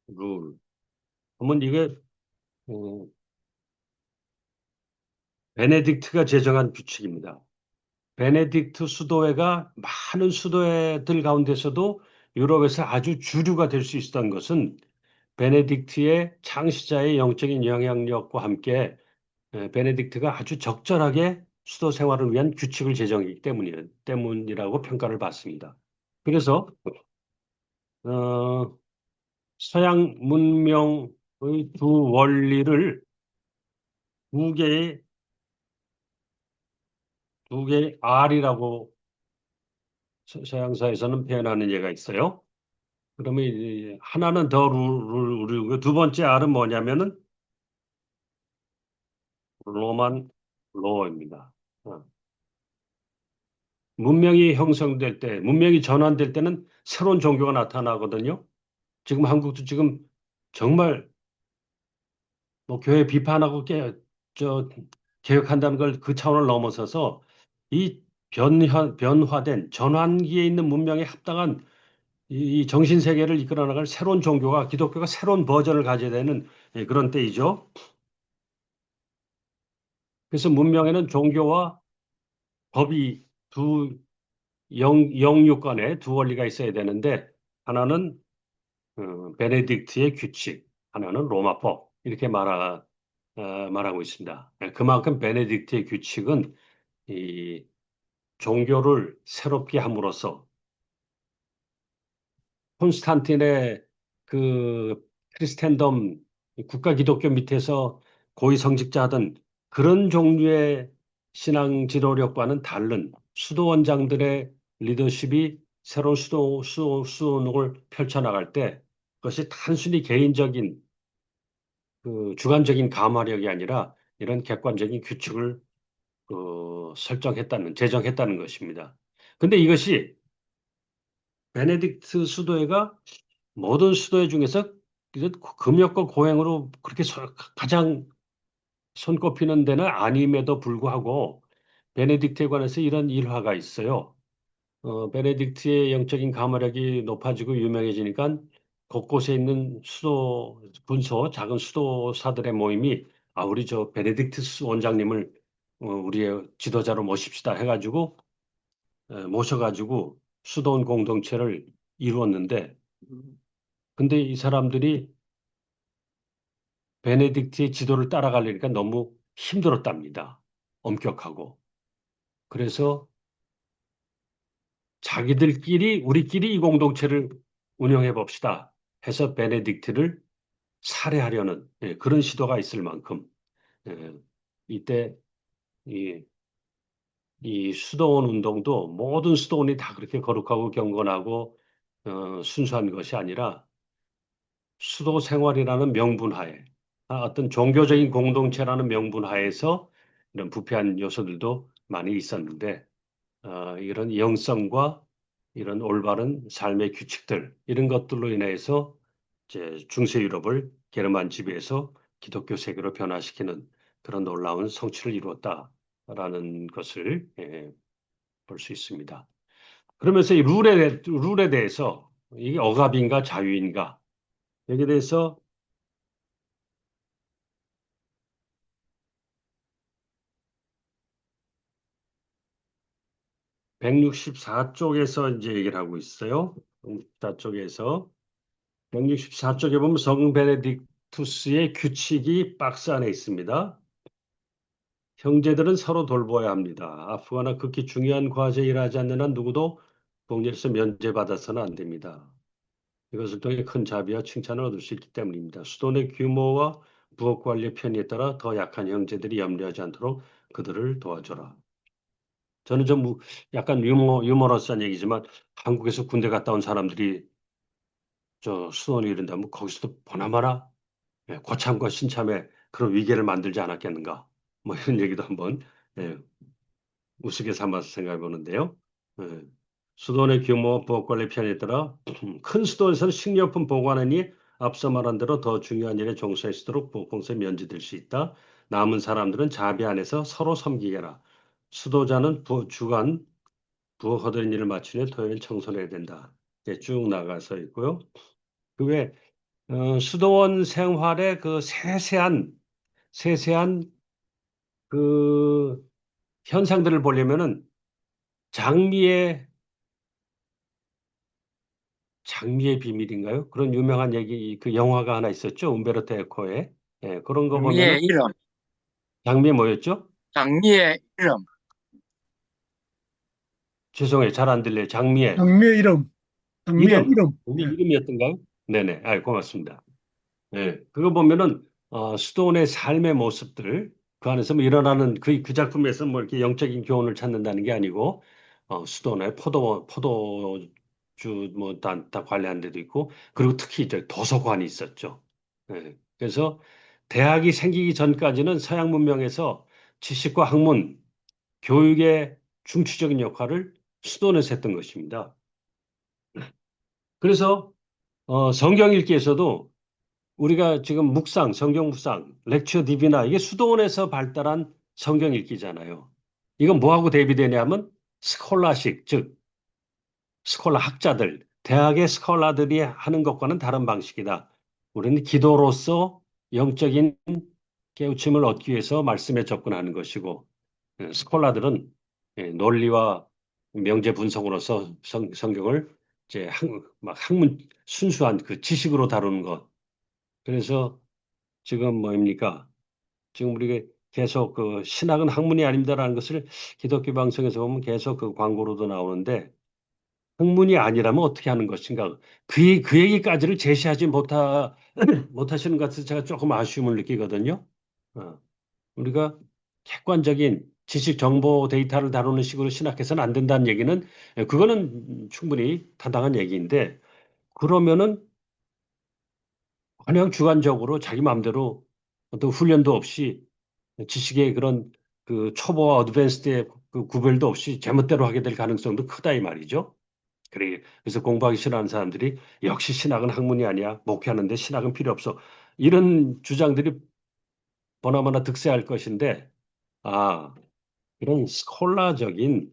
룰. 그러면 이게 어, 베네딕트가 제정한 규칙입니다. 베네딕트 수도회가 많은 수도회들 가운데서도 유럽에서 아주 주류가 될 수 있었던 것은 베네딕트의 창시자의 영적인 영향력과 함께 베네딕트가 아주 적절하게 수도 생활을 위한 규칙을 제정했기 때문이라고 평가를 받습니다. 그래서 어, 서양 문명의 두 원리를 두 개의 R이라고 서양사에서는 표현하는 예가 있어요. 그러면 하나는 더 룰이고 두 번째 R은 뭐냐면은 로만 로어입니다. 문명이 형성될 때, 문명이 전환될 때는 새로운 종교가 나타나거든요. 지금 한국도 지금 정말 뭐 교회 비판하고 개혁한다는 걸 그 차원을 넘어서서 이 변화된 전환기에 있는 문명에 합당한 이 정신 세계를 이끌어 나갈 새로운 종교가 기독교가 새로운 버전을 가져야 되는 그런 때이죠. 그래서 문명에는 종교와 법이 두 영육 간에 두 원리가 있어야 되는데 하나는 베네딕트의 규칙, 하나는 로마법 이렇게 말하고 있습니다. 그만큼 베네딕트의 규칙은 이 종교를 새롭게 함으로써 콘스탄틴의 그 크리스텐덤 국가 기독교 밑에서 고위 성직자 하던 그런 종류의 신앙 지도력과는 다른 수도 원장들의 리더십이 새로운 수도원을 펼쳐나갈 때 그것이 단순히 개인적인 그 주관적인 감화력이 아니라 이런 객관적인 규칙을 제정했다는 것입니다. 근데 이것이 베네딕트 수도회가 모든 수도회 중에서 금욕과 고행으로 그렇게 가장 손꼽히는 데는 아님에도 불구하고 베네딕트에 관해서 이런 일화가 있어요. 베네딕트의 영적인 감화력이 높아지고 유명해지니까 곳곳에 있는 작은 수도사들의 모임이 우리 저 베네딕트 원장님을 우리의 지도자로 모십시다 해가지고 모셔가지고 수도원 공동체를 이루었는데 근데 이 사람들이 베네딕트의 지도를 따라가려니까 너무 힘들었답니다. 엄격하고. 그래서 우리끼리 이 공동체를 운영해 봅시다 해서 베네딕트를 살해하려는 그런 시도가 있을 만큼 예, 이때 이, 이 수도원 운동도 모든 수도원이 다 그렇게 거룩하고 경건하고 순수한 것이 아니라 수도 생활이라는 명분하에 어떤 종교적인 공동체라는 명분하에서 이런 부패한 요소들도 많이 있었는데 이런 영성과 이런 올바른 삶의 규칙들 이런 것들로 인해서 이제 중세 유럽을 게르만 지배해서 기독교 세계로 변화시키는 그런 놀라운 성취를 이루었다라는 것을 볼 수 있습니다. 그러면서 이 룰에 대해서 이게 억압인가 자유인가 여기에 대해서 164쪽에서 이제 얘기를 하고 있어요. 164쪽에서 164쪽에 보면 성 베네딕투스의 규칙이 박스 안에 있습니다. 형제들은 서로 돌보아야 합니다. 아프거나 극히 중요한 과제에 일하지 않는 한 누구도 복리에서 면제받아서는 안 됩니다. 이것을 통해 큰 자비와 칭찬을 얻을 수 있기 때문입니다. 수도원의 규모와 부엌 관리의 편의에 따라 더 약한 형제들이 염려하지 않도록 그들을 도와줘라. 저는 좀 약간 유머러스한 얘기지만 한국에서 군대 갔다 온 사람들이 저 수도원에 이른다면 거기서도 보나마나 고참과 신참의 그런 위계를 만들지 않았겠는가. 뭐 이런 얘기도 한번 예, 우스개 삼아서 생각해 보는데요. 예, 수도원의 규모, 부엌관리 편에 따라 큰 수도원에서는 식료품 보관하니 앞서 말한 대로 더 중요한 일에 종사할수록 보건세 면제될 수 있다. 남은 사람들은 자비 안에서 서로 섬기게 하라. 수도자는 주간 부엌 허드렛 일을 마친 후에 토요일 청소를 해야 된다. 이렇게 쭉 나가서 있고요. 그 외에 수도원 생활의 그 세세한 그 현상들을 보려면은 장미의 장미의 비밀인가요? 그런 유명한 얘기 그 영화가 하나 있었죠. um베르토 에코의 그런 거 보면은 장미의 이름, 장미의 뭐였죠? 장미의 이름. 죄송해요. 잘 안 들려요. 장미의 장미의 이름, 장미의 이름. 이름. 장미 예. 이름이었던가요? 네네. 고맙습니다. 그거 보면은 수도원의 삶의 모습들 그 안에서 뭐 일어나는 그 작품에서 뭐 이렇게 영적인 교훈을 찾는다는 게 아니고 수도원의 포도주 뭐 다 관리한 데도 있고 그리고 특히 이제 도서관이 있었죠. 그래서 대학이 생기기 전까지는 서양 문명에서 지식과 학문, 교육의 중추적인 역할을 수도원에서 했던 것입니다. 그래서 성경 읽기에서도 우리가 지금 성경 묵상, 렉처 디비나 이게 수도원에서 발달한 성경 읽기잖아요. 이건 뭐하고 대비되냐면 스콜라식, 즉 스콜라 학자들, 대학의 스콜라들이 하는 것과는 다른 방식이다. 우리는 기도로서 영적인 깨우침을 얻기 위해서 말씀에 접근하는 것이고 스콜라들은 논리와 명제 분석으로서 성경을 이제 막 학문 순수한 그 지식으로 다루는 것. 그래서 지금 뭐입니까? 지금 우리가 계속 그 신학은 학문이 아닙니다라는 것을 기독교 방송에서 보면 계속 그 광고로도 나오는데 학문이 아니라면 어떻게 하는 것인가? 그 얘기까지를 제시하지 못하시는 것 같아서 제가 조금 아쉬움을 느끼거든요. 어, 우리가 객관적인 지식 정보 데이터를 다루는 식으로 신학해서는 안 된다는 얘기는 그거는 충분히 타당한 얘기인데 그러면은 그냥 주관적으로 자기 마음대로 어떤 훈련도 없이 지식의 그런 그 초보와 어드밴스드의 그 구별도 없이 제멋대로 하게 될 가능성도 크다 이 말이죠. 그래서 공부하기 싫어하는 사람들이 역시 신학은 학문이 아니야. 목회하는데 신학은 필요 없어. 이런 주장들이 보나마나 득세할 것인데 이런 스콜라적인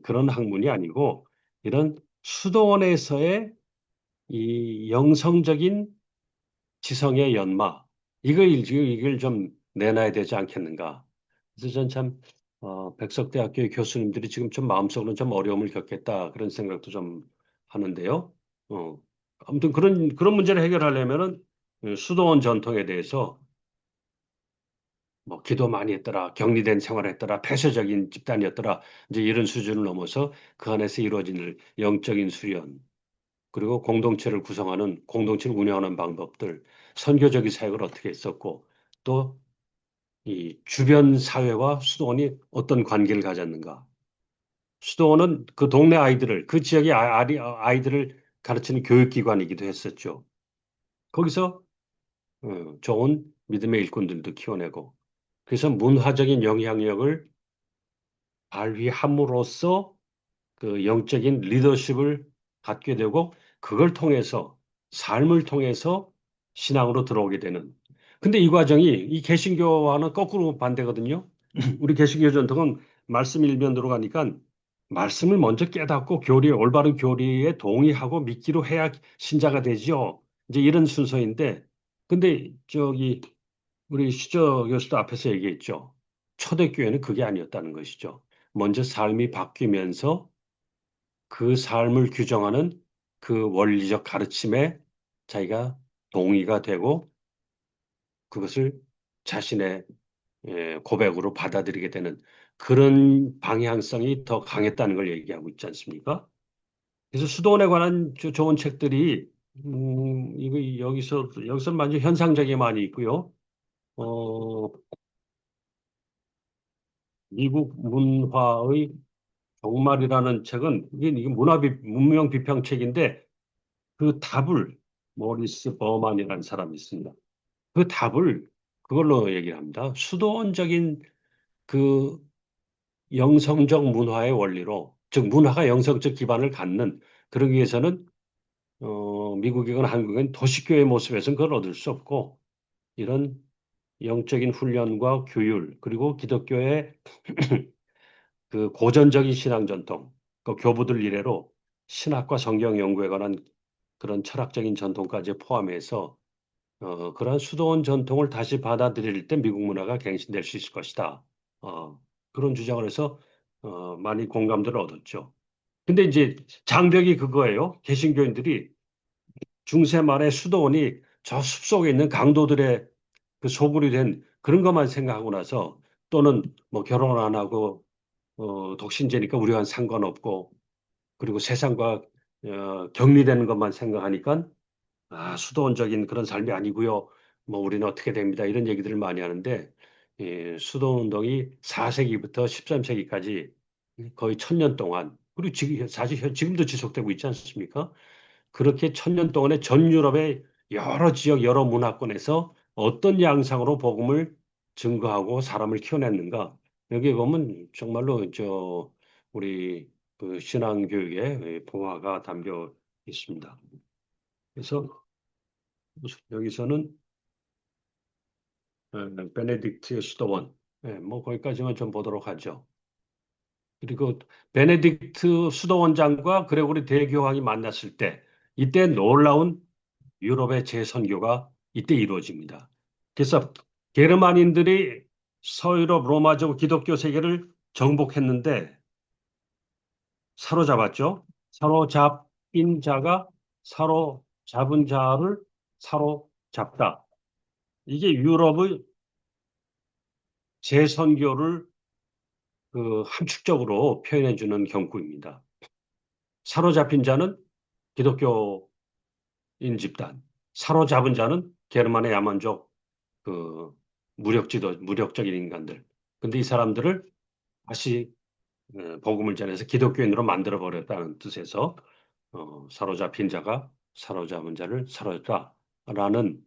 그런 학문이 아니고 이런 수도원에서의 이 영성적인 지성의 연마 이걸 좀 내놔야 되지 않겠는가. 그래서 전 참 백석대학교의 교수님들이 지금 좀 마음속으로 좀 어려움을 겪겠다 그런 생각도 좀 하는데요. 어, 아무튼 그런 문제를 해결하려면은 수도원 전통에 대해서 뭐 기도 많이 했더라, 격리된 생활했더라, 폐쇄적인 집단이었더라 이제 이런 수준을 넘어서 그 안에서 이루어지는 영적인 수련 그리고 공동체를 구성하는 공동체를 운영하는 방법들, 선교적인 사역을 어떻게 했었고, 또 이 주변 사회와 수도원이 어떤 관계를 가졌는가. 수도원은 그 동네 아이들을, 그 지역의 아이들을 가르치는 교육기관이기도 했었죠. 거기서 좋은 믿음의 일꾼들도 키워내고, 그래서 문화적인 영향력을 발휘함으로써 그 영적인 리더십을 갖게 되고 그걸 통해서 삶을 통해서 신앙으로 들어오게 되는. 근데 이 과정이 이 개신교와는 거꾸로 반대거든요. 우리 개신교 전통은 말씀 일면으로 가니까 말씀을 먼저 깨닫고 올바른 교리에 동의하고 믿기로 해야 신자가 되죠. 이제 이런 순서인데 근데 우리 시저 교수도 앞에서 얘기했죠. 초대교회는 그게 아니었다는 것이죠. 먼저 삶이 바뀌면서 그 삶을 규정하는 그 원리적 가르침에 자기가 동의가 되고 그것을 자신의 고백으로 받아들이게 되는 그런 방향성이 더 강했다는 걸 얘기하고 있지 않습니까? 그래서 수도원에 관한 좋은 책들이 이거 여기서 완전 현상적이 많이 있고요. 어, 미국 문화의 종말이라는 책은 이게 문명 비평책인데 그 답을 모리스 버만이라는 사람이 있습니다. 그 답을 그걸로 얘기를 합니다. 수도원적인 그 영성적 문화의 원리로, 즉 문화가 영성적 기반을 갖는 그러기 위해서는 미국이건 한국이건 도시교회 모습에서는 그걸 얻을 수 없고 이런 영적인 훈련과 규율 그리고 기독교의 그 고전적인 신앙 전통, 그 교부들 이래로 신학과 성경 연구에 관한 그런 철학적인 전통까지 포함해서 그러한 수도원 전통을 다시 받아들일 때 미국 문화가 갱신될 수 있을 것이다. 그런 주장을 해서 많이 공감들을 얻었죠. 근데 이제 장벽이 그거예요. 개신교인들이 중세 말의 수도원이 저 숲속에 있는 강도들의 그 소굴이 된 그런 것만 생각하고 나서 또는 뭐 결혼 안 하고 독신제니까 우리와는 상관없고 그리고 세상과 격리되는 것만 생각하니까 수도원적인 그런 삶이 아니고요. 뭐 우리는 어떻게 됩니다. 이런 얘기들을 많이 하는데 수도원운동이 4세기부터 13세기까지 거의 1000년 동안 그리고 지금 사실 지금도 지속되고 있지 않습니까? 그렇게 1000년 동안에 전 유럽의 여러 지역 여러 문화권에서 어떤 양상으로 복음을 증거하고 사람을 키워냈는가 여기에 보면 정말로 우리 그 신앙 교육의 봉화가 담겨 있습니다. 그래서 여기서는 베네딕트의 수도원, 뭐 거기까지만 좀 보도록 하죠. 그리고 베네딕트 수도원장과 그레고리 대교황이 만났을 때 이때 놀라운 유럽의 재선교가 이때 이루어집니다. 그래서 게르만인들이 서유럽 로마적 기독교 세계를 정복했는데 사로잡았죠. 사로잡인 자가 사로잡은 자를 사로잡다. 이게 유럽의 재선교를 그 함축적으로 표현해 주는 경구입니다. 사로잡힌 자는 기독교인 집단, 사로잡은 자는 게르만의 야만족 그 무력적인 인간들. 근데 이 사람들을 다시 복음을 전해서 기독교인으로 만들어 버렸다는 뜻에서 사로잡힌 자가 사로잡은 자를 사로잡다라는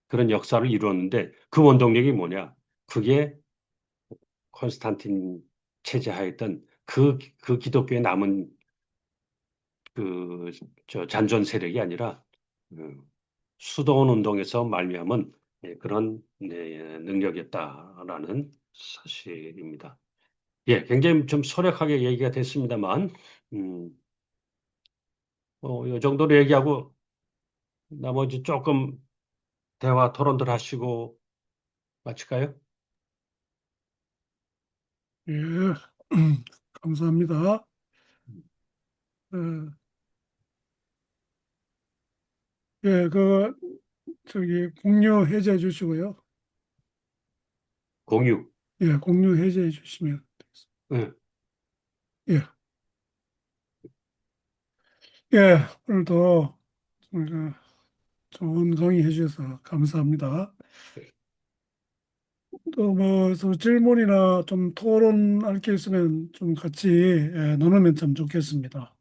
그런 역사를 이루었는데 그 원동력이 뭐냐? 그게 콘스탄틴 체제하였던 그 기독교의 남은 잔존 세력이 아니라 그 수도원 운동에서 말미암은 그런 능력이었다라는 사실입니다. 예, 굉장히 좀 소략하게 얘기가 됐습니다만, 음, 이 정도로 얘기하고 나머지 조금 대화 토론들 하시고 마칠까요? 예, 감사합니다. 어, 예, 공유 해제해 주시고요. 공유. 예, 공유 해제해 주시면. 예, 예, 예, 오늘도 그 좋은 강의 해주셔서 감사합니다. 또 뭐 질문이나 좀 토론할 게 있으면 좀 같이 나누면 참 좋겠습니다.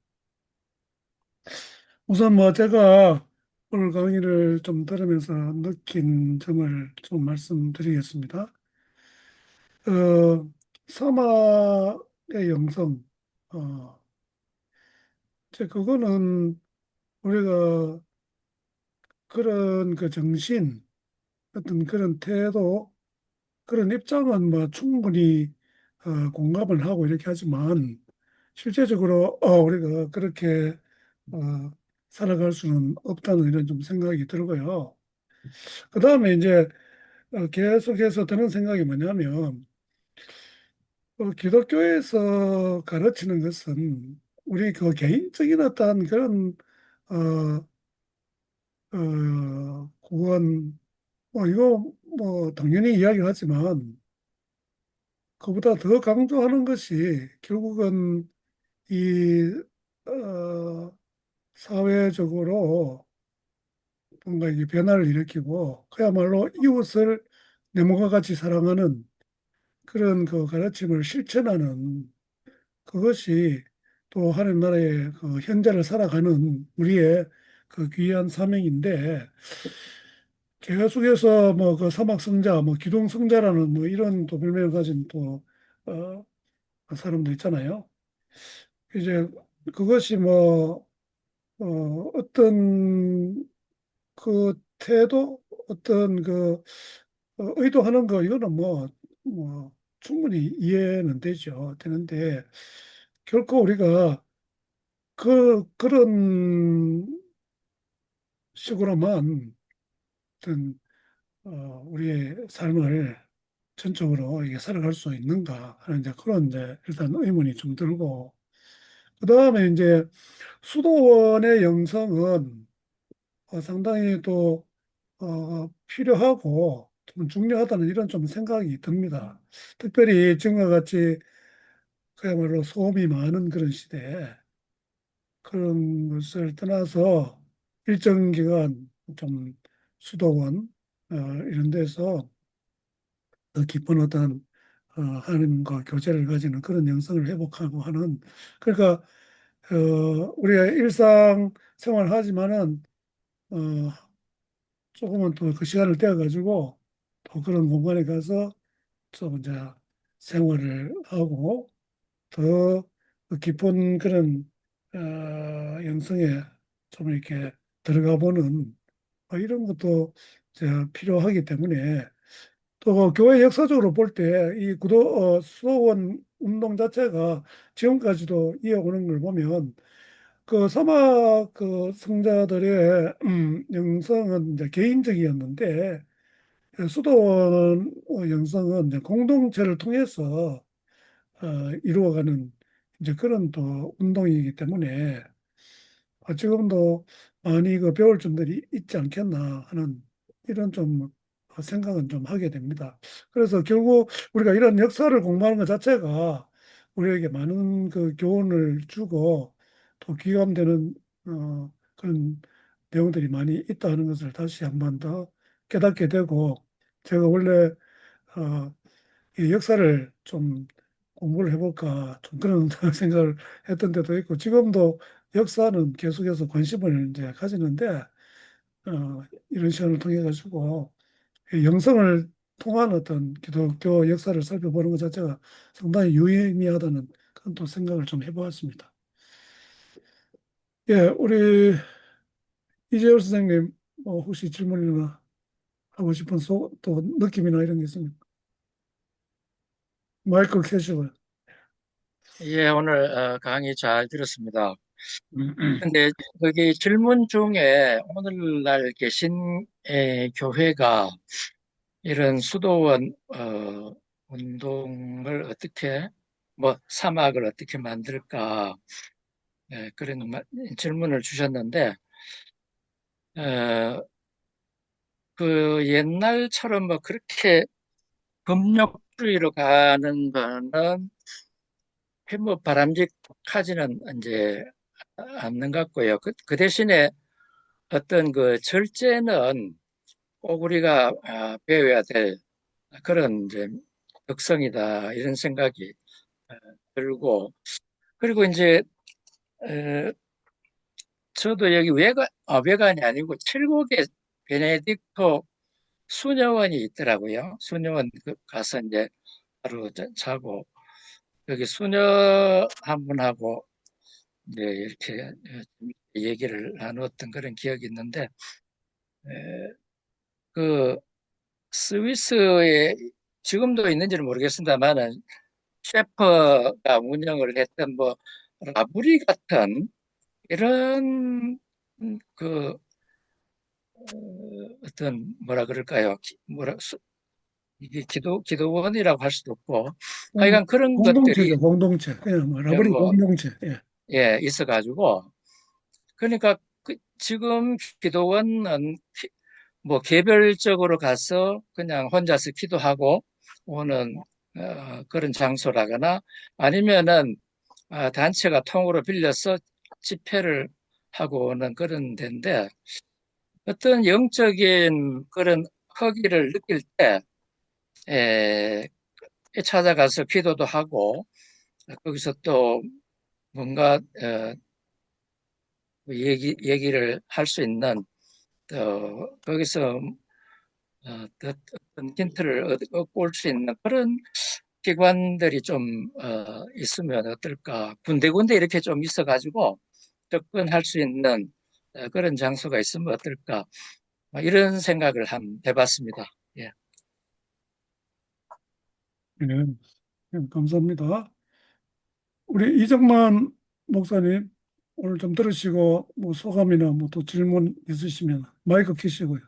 우선 뭐 제가 오늘 강의를 좀 들으면서 느낀 점을 좀 말씀드리겠습니다. 사막의 영성, 어, 그거는 우리가 그런 그 정신, 어떤 그런 태도, 그런 입장은 뭐 충분히 공감을 하고 이렇게 하지만 실제적으로 우리가 그렇게 어, 살아갈 수는 없다는 이런 좀 생각이 들고요. 그 다음에 이제 계속해서 드는 생각이 뭐냐면 기독교에서 가르치는 것은 우리 그 개인적인 어떤 그런 어, 구원 이거 뭐 당연히 이야기하지만 그보다 더 강조하는 것이 결국은 이 사회적으로 뭔가 이게 변화를 일으키고 그야말로 이웃을 내 몸과 같이 사랑하는 그런 그 가르침을 실천하는 그것이 또 하나님 나라의 그 현재를 살아가는 우리의 그 귀한 사명인데 계속해서 뭐 그 사막성자, 뭐 기동성자라는 뭐 이런 또 별명을 가진 또 사람도 있잖아요. 이제 그것이 뭐 어떤 그 태도, 어떤 그 의도하는 거 이거는 뭐 충분히 이해는 되는데 결코 우리가 그런 식으로만 어떤 우리의 삶을 전적으로 이게 살아갈 수 있는가 하는 이제 그런 이제 일단 의문이 좀 들고 그 다음에 이제 수도원의 영성은 상당히 또 필요하고 좀 중요하다는 이런 좀 생각이 듭니다. 특별히 지금과 같이 그야말로 소음이 많은 그런 시대에 그런 것을 떠나서 일정 기간 좀 수도원 이런 데서 더 깊은 어떤 하나님과 교제를 가지는 그런 영성을 회복하고 하는 그러니까 우리가 일상 생활하지만은 어, 조금은 또 그 시간을 떼어가지고 또 그런 공간에 가서 좀 이제 생활을 하고 더 깊은 그런 영성에 좀 이렇게 들어가 보는 이런 것도 이제 필요하기 때문에 또 교회 역사적으로 볼 때 이 수도원 운동 자체가 지금까지도 이어오는 걸 보면 그 사막 그 성자들의 영성은 이제 개인적이었는데 수도원 영성은 이제 공동체를 통해서 이루어가는 이제 그런 또 운동이기 때문에 지금도 많이 그 배울 점들이 있지 않겠나 하는 이런 좀 생각은 좀 하게 됩니다. 그래서 결국 우리가 이런 역사를 공부하는 것 자체가 우리에게 많은 그 교훈을 주고 또 귀감되는 그런 내용들이 많이 있다는 것을 다시 한번 더 깨닫게 되고 제가 원래 어, 이 역사를 좀 공부를 해볼까 좀 그런 생각을 했던 데도 있고 지금도 역사는 계속해서 관심을 이제 가지는데 이런 시간을 통해 가지고 이 영성을 통한 어떤 기독교 역사를 살펴보는 것 자체가 상당히 유의미하다는 그런 또 생각을 좀 해보았습니다. 예, 우리 이재열 선생님 혹시 질문이나 하고 싶은 또 느낌이나 이런 게 있습니까? 마이크 켜시고요. 예, 오늘 강의 잘 들었습니다. 근데 거기 질문 중에 오늘날 계신 교회가 이런 수도원 운동을 어떻게 뭐 사막을 어떻게 만들까 그런 질문을 주셨는데 어, 그 옛날처럼 뭐 그렇게 법력주의로 가는 거는 뭐 바람직하지는 이제 않는 것 같고요. 그 대신에 어떤 그 절제는 꼭 우리가 배워야 될 그런 이제 특성이다 이런 생각이 들고 그리고 이제 어, 저도 여기 외관이 아니고 칠곡에 베네딕토 수녀원이 있더라고요. 수녀원 가서 이제 하루 자고 여기 수녀 한 분하고 이제 이렇게 얘기를 나누었던 그런 기억이 있는데 에, 그 스위스에 지금도 있는지는 모르겠습니다만은 셰퍼가 운영을 했던 뭐 라브리 같은 이런 그 어떤 뭐라 그럴까요? 이게 기도원이라고 할 수도 없고 하여간 그런 것들이 공동체죠, 공동체. 그냥 뭐 예, 라버리 뭐 공동체. 예. 예, 있어가지고 그러니까 지금 기도원은 뭐 개별적으로 가서 그냥 혼자서 기도하고 오는 그런 장소라거나 아니면은 단체가 통으로 빌려서 집회를 하고 오는 그런 데인데 어떤 영적인 그런 허기를 느낄 때 찾아가서 기도도 하고 거기서 또 뭔가 얘기를 할 수 있는 또 거기서 어떤 힌트를 얻고 올 수 있는 그런 기관들이 좀 있으면 어떨까? 군데군데 이렇게 좀 있어가지고 접근할 수 있는 그런 장소가 있으면 어떨까? 이런 생각을 해봤습니다. 예. 네, 감사합니다. 우리 이정만 목사님, 오늘 좀 들으시고, 뭐 소감이나 뭐 또 질문 있으시면 마이크 켜시고요.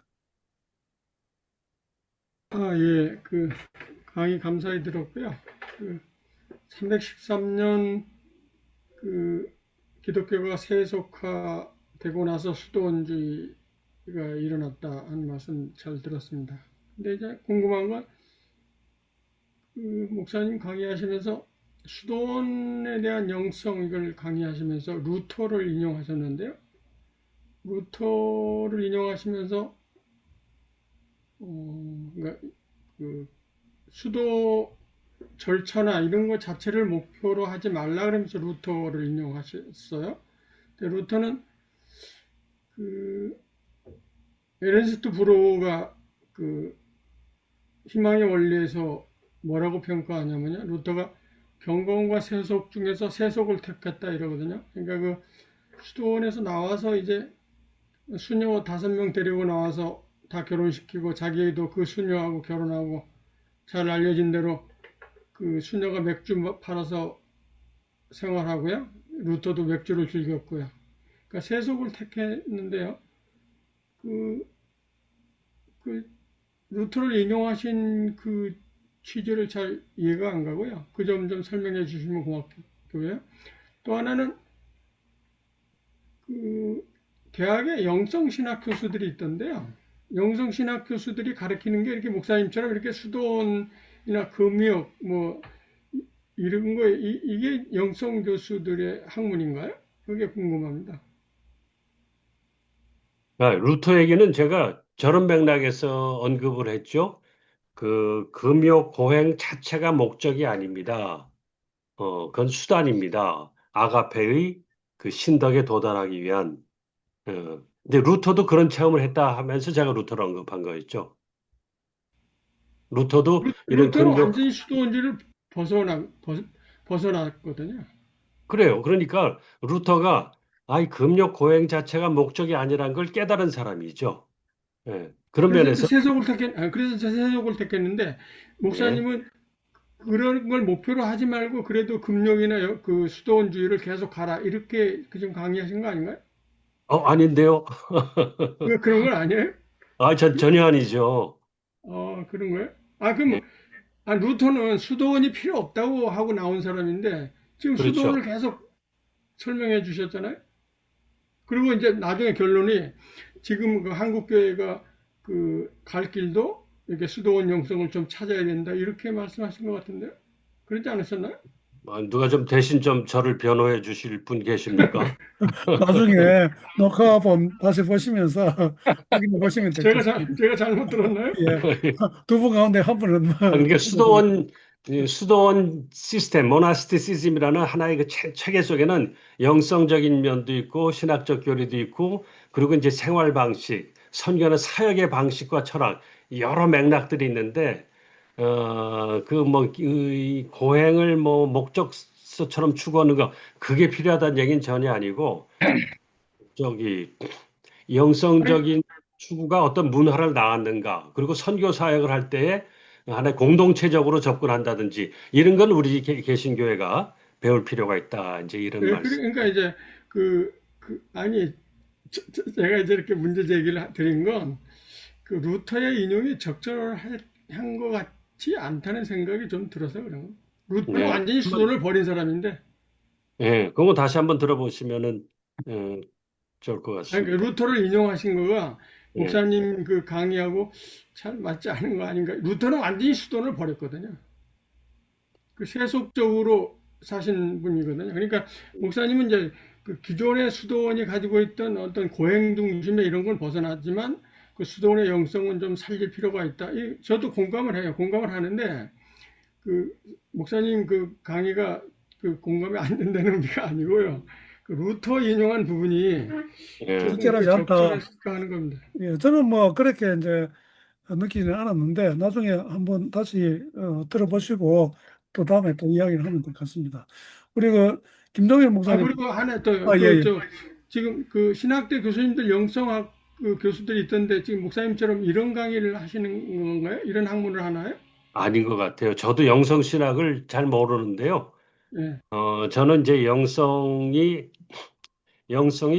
예, 강의 감사히 들었고요. 313년 기독교가 세속화되고 나서 수도원주의가 일어났다 하는 말씀 잘 들었습니다. 근데 이제 궁금한 건 목사님 강의하시면서 수도원에 대한 영성 이걸 강의하시면서 루터를 인용하셨는데요. 루터를 인용하시면서 그러니까 수도 절차나 이런 것 자체를 목표로 하지 말라 그러면서 루터를 인용하셨어요. 근데 루터는 에른스트 브로우가 희망의 원리에서 뭐라고 평가하냐면요. 루터가 경건과 세속 중에서 세속을 택했다 이러거든요. 그러니까 수도원에서 나와서 이제 수녀 5명 데리고 나와서 다 결혼시키고 자기도 그 수녀하고 결혼하고 잘 알려진 대로 수녀가 맥주 팔아서 생활하고요. 루터도 맥주를 즐겼고요. 그러니까 세속을 택했는데요. 루터를 인용하신 취지를 잘 이해가 안 가고요. 그 점 좀 설명해 주시면 고맙고요. 또 하나는 대학에 영성신학 교수들이 있던데요. 영성신학 교수들이 가르치는 게 이렇게 목사님처럼 이렇게 수도원이나 금욕 뭐 이런 거 이게 영성 교수들의 학문인가요? 그게 궁금합니다. 루터 얘기는 제가 저런 맥락에서 언급을 했죠. 금욕 고행 자체가 목적이 아닙니다. 그건 수단입니다. 아가페의 신덕에 도달하기 위한. 근데 루터도 그런 체험을 했다 하면서 제가 루터를 언급한 거였죠. 루터도 이런 루터는 금욕, 완전히 수도원주의를 벗어났거든요. 그래요. 그러니까 루터가 금욕 고행 자체가 목적이 아니란 걸 깨달은 사람이죠. 예. 그런 그래서 이제 면에서 세속을 택했는데 예. 목사님은 그런 걸 목표로 하지 말고 그래도 금욕이나 수도원주의를 계속 가라 이렇게 좀 강의하신 거 아닌가요? 아닌데요. 그런 건 아니에요? 전혀 아니죠. 그런 거예요? 예. 그럼 루터는 수도원이 필요 없다고 하고 나온 사람인데 지금 그렇죠. 수도원을 계속 설명해 주셨잖아요. 그리고 이제 나중에 결론이 지금 한국 교회가 갈 길도 이렇게 수도원 영성을 좀 찾아야 된다 이렇게 말씀하신 것 같은데요. 그러지 않으셨나요? 누가 좀 대신 좀 저를 변호해 주실 분 계십니까? 나중에 녹화본 다시 보시면서 확인해 보시면 될 것 같습니다. 제가 잘못 들었나요? 예, 두 분 가운데 한 분은 그러니까 수도원 시스템, 모나스티시즘이라는 하나의 체계 속에는 영성적인 면도 있고 신학적 교리도 있고 그리고 이제 생활 방식, 선교는 사역의 방식과 철학 여러 맥락들이 있는데 이 고행을 목적서처럼 추구하는 거 그게 필요하다는 얘기는 전혀 아니고 저기 아니, 영성적인 추구가 어떤 문화를 나왔는가, 그리고 선교 사역을 할 때에 하나의 공동체적으로 접근한다든지 이런 건 우리 개신교회가 배울 필요가 있다. 이제 이런 말씀. 그러니까 이제 아니 제가 이제 이렇게 문제 제기를 드린 건 루터의 인용이 적절한 것 같지 않다는 생각이 좀 들어서 그런 거. 루터는 네. 완전히 수도를 버린 사람인데, 예, 그거 다시 한번 들어보시면은 좋을 것 같습니다. 루터를 인용하신 거가 예, 목사님 강의하고 잘 맞지 않은 거 아닌가. 루터는 완전히 수도를 버렸거든요. 세속적으로 사신 분이거든요. 그러니까 목사님은 이제 기존의 수도원이 가지고 있던 어떤 고행 중심의 이런 걸 벗어났지만 수도원의 영성은 좀 살릴 필요가 있다. 저도 공감을 해요. 공감을 하는데 그 목사님 그 강의가 그 공감이 안 된다는 의미가 아니고요. 그 루터 인용한 부분이 예. 조금 적절하지 그 않다. 적절할까 하는 겁니다. 예, 저는 뭐 그렇게 이제 느끼지는 않았는데 나중에 한번 다시 들어보시고 또 다음에 또 이야기를 하면 될 것 같습니다. 우리 그 김동일 아, 목사님, 그리고 하나 더, 아, 예, 예. 지금 그 신학대 교수님들 영성학 그 교수들이 있던데 지금 목사님처럼 이런 강의를 하시는 건가요? 이런 학문을 하나요? 아닌 것 같아요. 저도 영성신학을 잘 모르는데요. 예. 저는 이제 영성이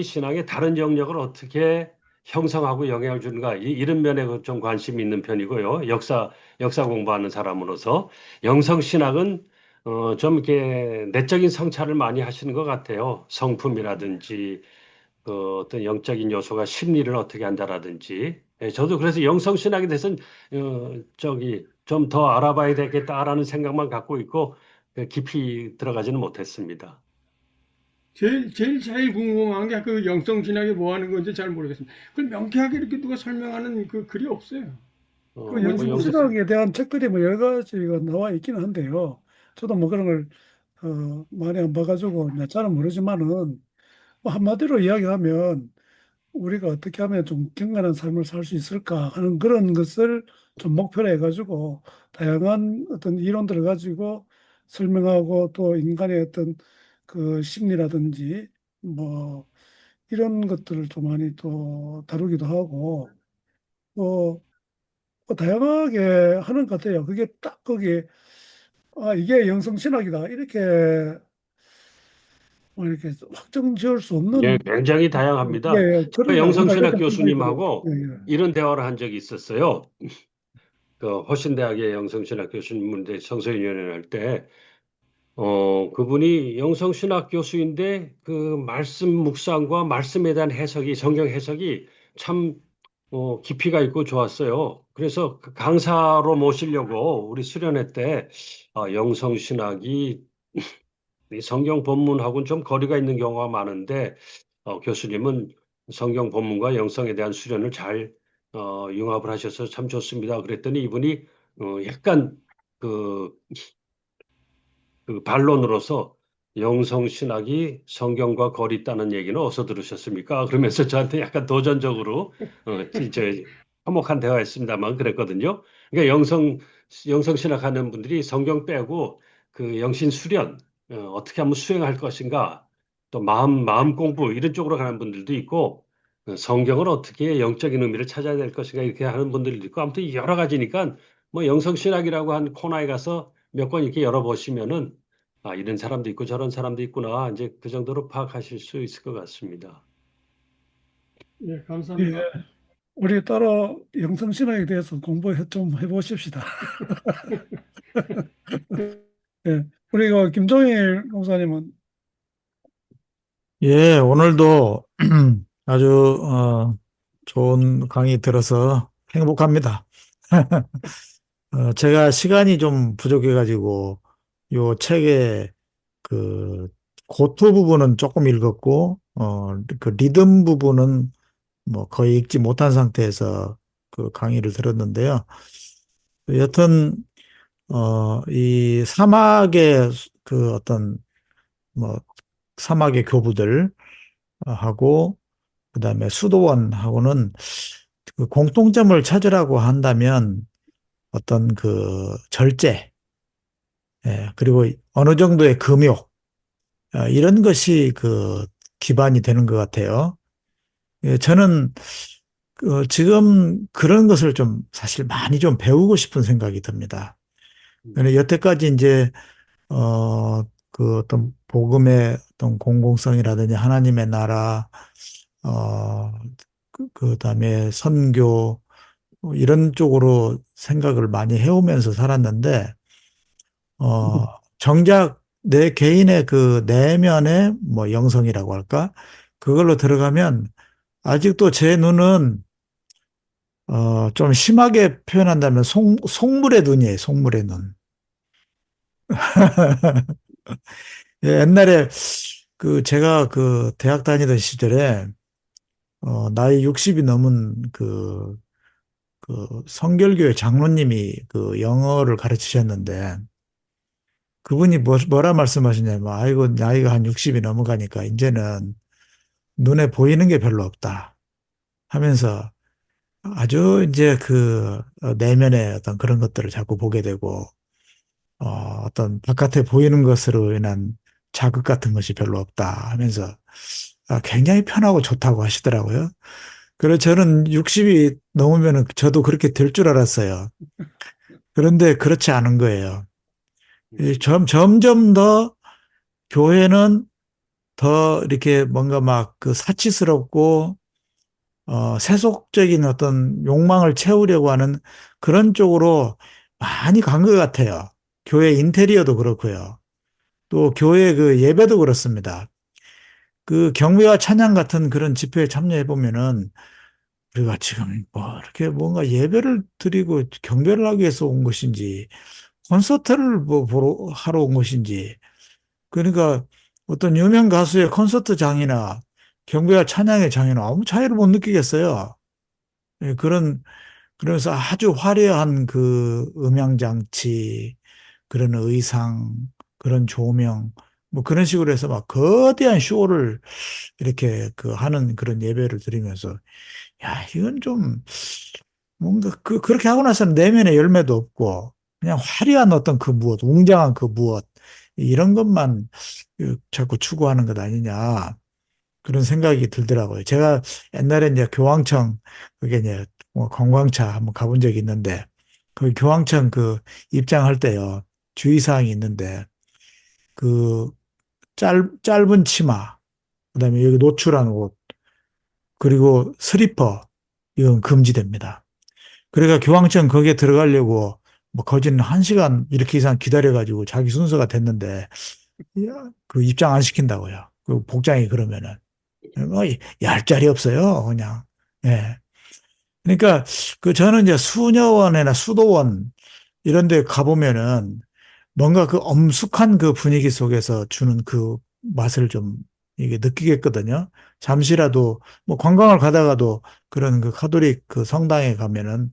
신앙의 다른 영역을 어떻게 형성하고 영향을 주는가, 이런 면에 좀 관심이 있는 편이고요. 역사 공부하는 사람으로서. 영성신학은, 좀 이렇게 내적인 성찰을 많이 하시는 것 같아요. 성품이라든지, 그 어떤 영적인 요소가 심리를 어떻게 한다라든지. 예, 저도 그래서 영성신학에 대해서는, 좀 더 알아봐야 되겠다라는 생각만 갖고 있고, 깊이 들어가지는 못했습니다. 제일 궁금한 게 그 영성신학이 뭐 하는 건지 잘 모르겠습니다. 그걸 명쾌하게 이렇게 누가 설명하는 그 글이 없어요. 그 뭐 영성신학에 대한 책들이 뭐 여러 가지가 나와 있기는 한데요. 저도 뭐 그런 걸 많이 안 봐가지고 잘은 모르지만은 뭐 한마디로 이야기하면 우리가 어떻게 하면 좀 경건한 삶을 살 수 있을까 하는 그런 것을 좀 목표로 해가지고 다양한 어떤 이론들을 가지고 설명하고 또 인간의 어떤 그 심리라든지 뭐 이런 것들을 좀 많이 또 다루기도 하고 또 다양하게 하는 것 같아요. 그게 딱 거기 이게 영성신학이다 이렇게 뭐 이렇게 확정 지을 수 예, 없는 굉장히 예, 다양합니다. 예, 제가 그런 게 아닌가 영성신학 이렇게 생각이 들어요. 예, 교수님하고 예. 이런 대화를 한 적이 있었어요. 그 허신대학의 영성신학 교수님인데 성서윤회를 할 때, 그분이 영성신학 교수인데 그 말씀 묵상과 말씀에 대한 해석이, 성경 해석이 참 깊이가 있고 좋았어요. 그래서 그 강사로 모시려고 우리 수련회 때 영성신학이 이 성경 본문하고는 좀 거리가 있는 경우가 많은데 교수님은 성경 본문과 영성에 대한 수련을 잘 융합을 하셔서 참 좋습니다. 그랬더니 이분이 약간 그, 그 반론으로서 영성신학이 성경과 거리 있다는 얘기는 어디서 들으셨습니까? 그러면서 저한테 약간 도전적으로 진짜 화목한 대화였습니다만 그랬거든요. 그러니까 영성신학 하는 분들이 성경 빼고 그 영신 수련 어떻게 하면 수행할 것인가 또 마음 공부 이런 쪽으로 가는 분들도 있고 성경을 어떻게 영적인 의미를 찾아야 될 것인가 이렇게 하는 분들도 있고 아무튼 여러 가지니까 뭐 영성신학이라고 한 코너에 가서 몇 권 이렇게 열어보시면은 이런 사람도 있고 저런 사람도 있구나. 이제 그 정도로 파악하실 수 있을 것 같습니다. 예, 예, 감사합니다. 우리 따로 영성신학에 대해서 공부 좀 해보십시다. 예, 우리 그 김종일 목사님은 예, 오늘도 아주 좋은 강의 들어서 행복합니다. 제가 시간이 좀 부족해가지고 요 책의 그 고투 부분은 조금 읽었고 그 리듬 부분은 뭐 거의 읽지 못한 상태에서 그 강의를 들었는데요. 여튼 이 사막의 그 어떤 뭐 사막의 교부들 하고 그다음에 수도원하고는 그 공통점을 찾으라고 한다면 어떤 그 절제, 그리고 어느 정도의 금욕, 이런 것이 그 기반이 되는 것 같아요. 예, 저는 지금 그런 것을 좀 사실 많이 좀 배우고 싶은 생각이 듭니다. 여태까지 이제 어, 그 어떤 복음의 어떤 공공성이라든지 하나님의 나라, 어, 그다음에 선교 이런 쪽으로 생각을 많이 해오면서 살았는데 정작 내 개인의 그 내면의 뭐 영성이라고 할까? 그걸로 들어가면 아직도 제 눈은 좀 심하게 표현한다면 속물의 눈이에요, 속물의 눈. 예, 옛날에 그 제가 그 대학 다니던 시절에 나이 60이 넘은 그 성결교회 장로님이 그 영어를 가르치셨는데 그분이 뭐라 말씀하시냐면, 아이고, 나이가 한 60이 넘어가니까 이제는 눈에 보이는 게 별로 없다 하면서 아주 이제 그 내면의 어떤 그런 것들을 자꾸 보게 되고, 어떤 바깥에 보이는 것으로 인한 자극 같은 것이 별로 없다 하면서 굉장히 편하고 좋다고 하시더라고요. 그래서 저는 60이 넘으면 저도 그렇게 될 줄 알았어요. 그런데 그렇지 않은 거예요. 점점 더 교회는 더 이렇게 뭔가 막 그 사치스럽고 세속적인 어떤 욕망을 채우려고 하는 그런 쪽으로 많이 간 것 같아요. 교회 인테리어도 그렇고요. 또 교회 그 예배도 그렇습니다. 그 경배와 찬양 같은 그런 집회에 참여해 보면은 우리가 지금 뭐 이렇게 뭔가 예배를 드리고 경배를 하기 위해서 온 것인지 콘서트를 뭐 보러 하러 온 것인지 그러니까 어떤 유명 가수의 콘서트장이나 경배와 찬양의 장에는 아무 차이를 못 느끼겠어요. 예, 그러면서 아주 화려한 그 음향 장치, 그런 의상, 그런 조명, 뭐 그런 식으로 해서 막 거대한 쇼를 이렇게 그 하는 그런 예배를 드리면서 야, 이건 좀 뭔가 그렇게 하고 나서는 내면의 열매도 없고 그냥 화려한 어떤 그 무엇, 웅장한 그 무엇 이런 것만 자꾸 추구하는 것 아니냐 그런 생각이 들더라고요. 제가 옛날에 이제 교황청 그게 이제 뭐 관광차 한번 가본 적이 있는데 그 교황청 그 입장할 때요 주의사항이 있는데 그 짧은 치마 그다음에 여기 노출한 옷 그리고 슬리퍼 이건 금지됩니다. 그러니까 교황청 거기에 들어가려고 뭐 거진 1시간 이렇게 이상 기다려가지고 자기 순서가 됐는데 그 입장 안 시킨다고요. 그 복장이 그러면은 뭐 얄짤이 없어요. 그냥. 예. 그러니까 그 저는 이제 수녀원이나 수도원 이런 데 가보면은 뭔가 그 엄숙한 그 분위기 속에서 주는 그 맛을 좀 이게 느끼겠거든요. 잠시라도 뭐 관광을 가다가도 그런 그 카톨릭 그 성당에 가면은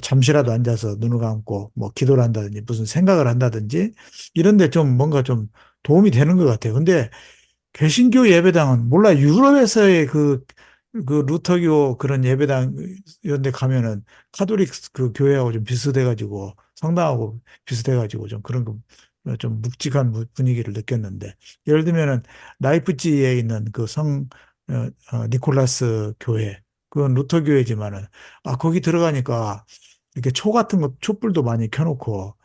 잠시라도 앉아서 눈을 감고 뭐 기도를 한다든지 무슨 생각을 한다든지 이런데 좀 뭔가 좀 도움이 되는 것 같아요. 근데 개신교 예배당은 몰라 유럽에서의 그 루터교 그런 예배당 이런 데 가면은 카톨릭 그 교회하고 좀 비슷해가지고 성당하고 비슷해가지고 좀 그런 거 좀 묵직한 분위기를 느꼈는데 예를 들면은 나이프치에 있는 그 니콜라스 교회 그건 루터교회지만은 거기 들어가니까 이렇게 초 같은 거 촛불도 많이 켜놓고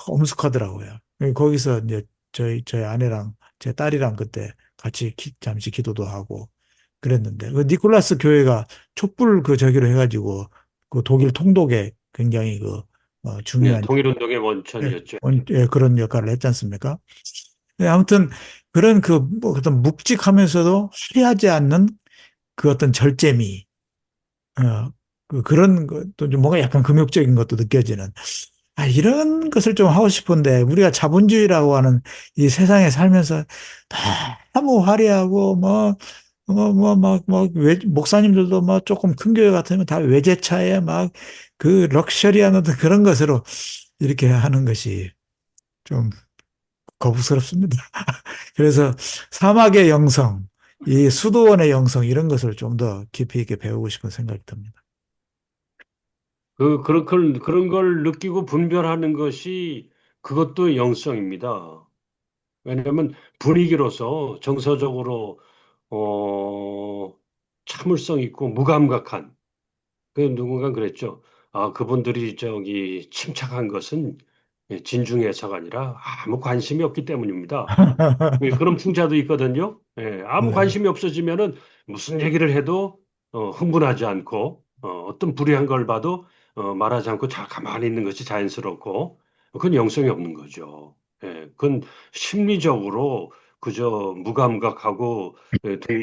엄숙하더라고요. 거기서 이제 저희 아내랑 제 딸이랑 그때 같이 잠시 기도도 하고 그랬는데 그 니콜라스 교회가 촛불 그 저기로 해가지고 그 독일 통독에 굉장히 그 네, 중요한 통일운동의 예, 원천이었죠. 그런 역할을 했지 않습니까? 네, 아무튼 그런 뭐 어떤 묵직하면서도 화려하지 않는 그 어떤 절제미, 그런 것도 좀 뭔가 약간 금욕적인 것도 느껴지는 이런 것을 좀 하고 싶은데 우리가 자본주의라고 하는 이 세상에 살면서 너무 화려하고 목사님들도 뭐 조금 큰 교회 같으면 다 외제차에 막 그 럭셔리한 어떤 그런 것으로 이렇게 하는 것이 좀 거북스럽습니다. 그래서 사막의 영성, 이 수도원의 영성 이런 것을 좀 더 깊이 있게 배우고 싶은 생각이 듭니다. 그런 걸 느끼고 분별하는 것이 그것도 영성입니다. 왜냐하면 분위기로서 정서적으로, 어, 참을성 있고 무감각한, 그 누군가 그랬죠. 그분들이 저기 침착한 것은 진중해서가 아니라 아무 관심이 없기 때문입니다. 그런 풍자도 있거든요. 아무 네. 관심이 없어지면은 무슨 얘기를 해도 흥분하지 않고 어떤 불의한 걸 봐도 말하지 않고 가만히 있는 것이 자연스럽고 그건 영성이 없는 거죠. 그건 심리적으로 그저 무감각하고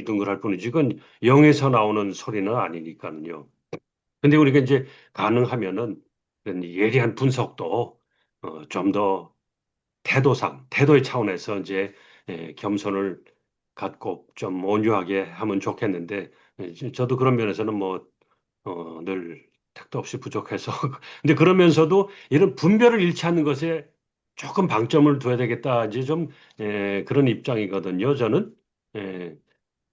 둥글할 뿐이지 그건 영에서 나오는 소리는 아니니까요. 근데 우리가 이제 가능하면은 그런 예리한 분석도 좀 더 태도의 차원에서 이제 겸손을 갖고 좀 온유하게 하면 좋겠는데 저도 그런 면에서는 뭐 늘 택도 없이 부족해서 근데 그러면서도 이런 분별을 잃지 않는 것에 조금 방점을 둬야 되겠다. 이제 좀 그런 입장이거든요. 저는. 예.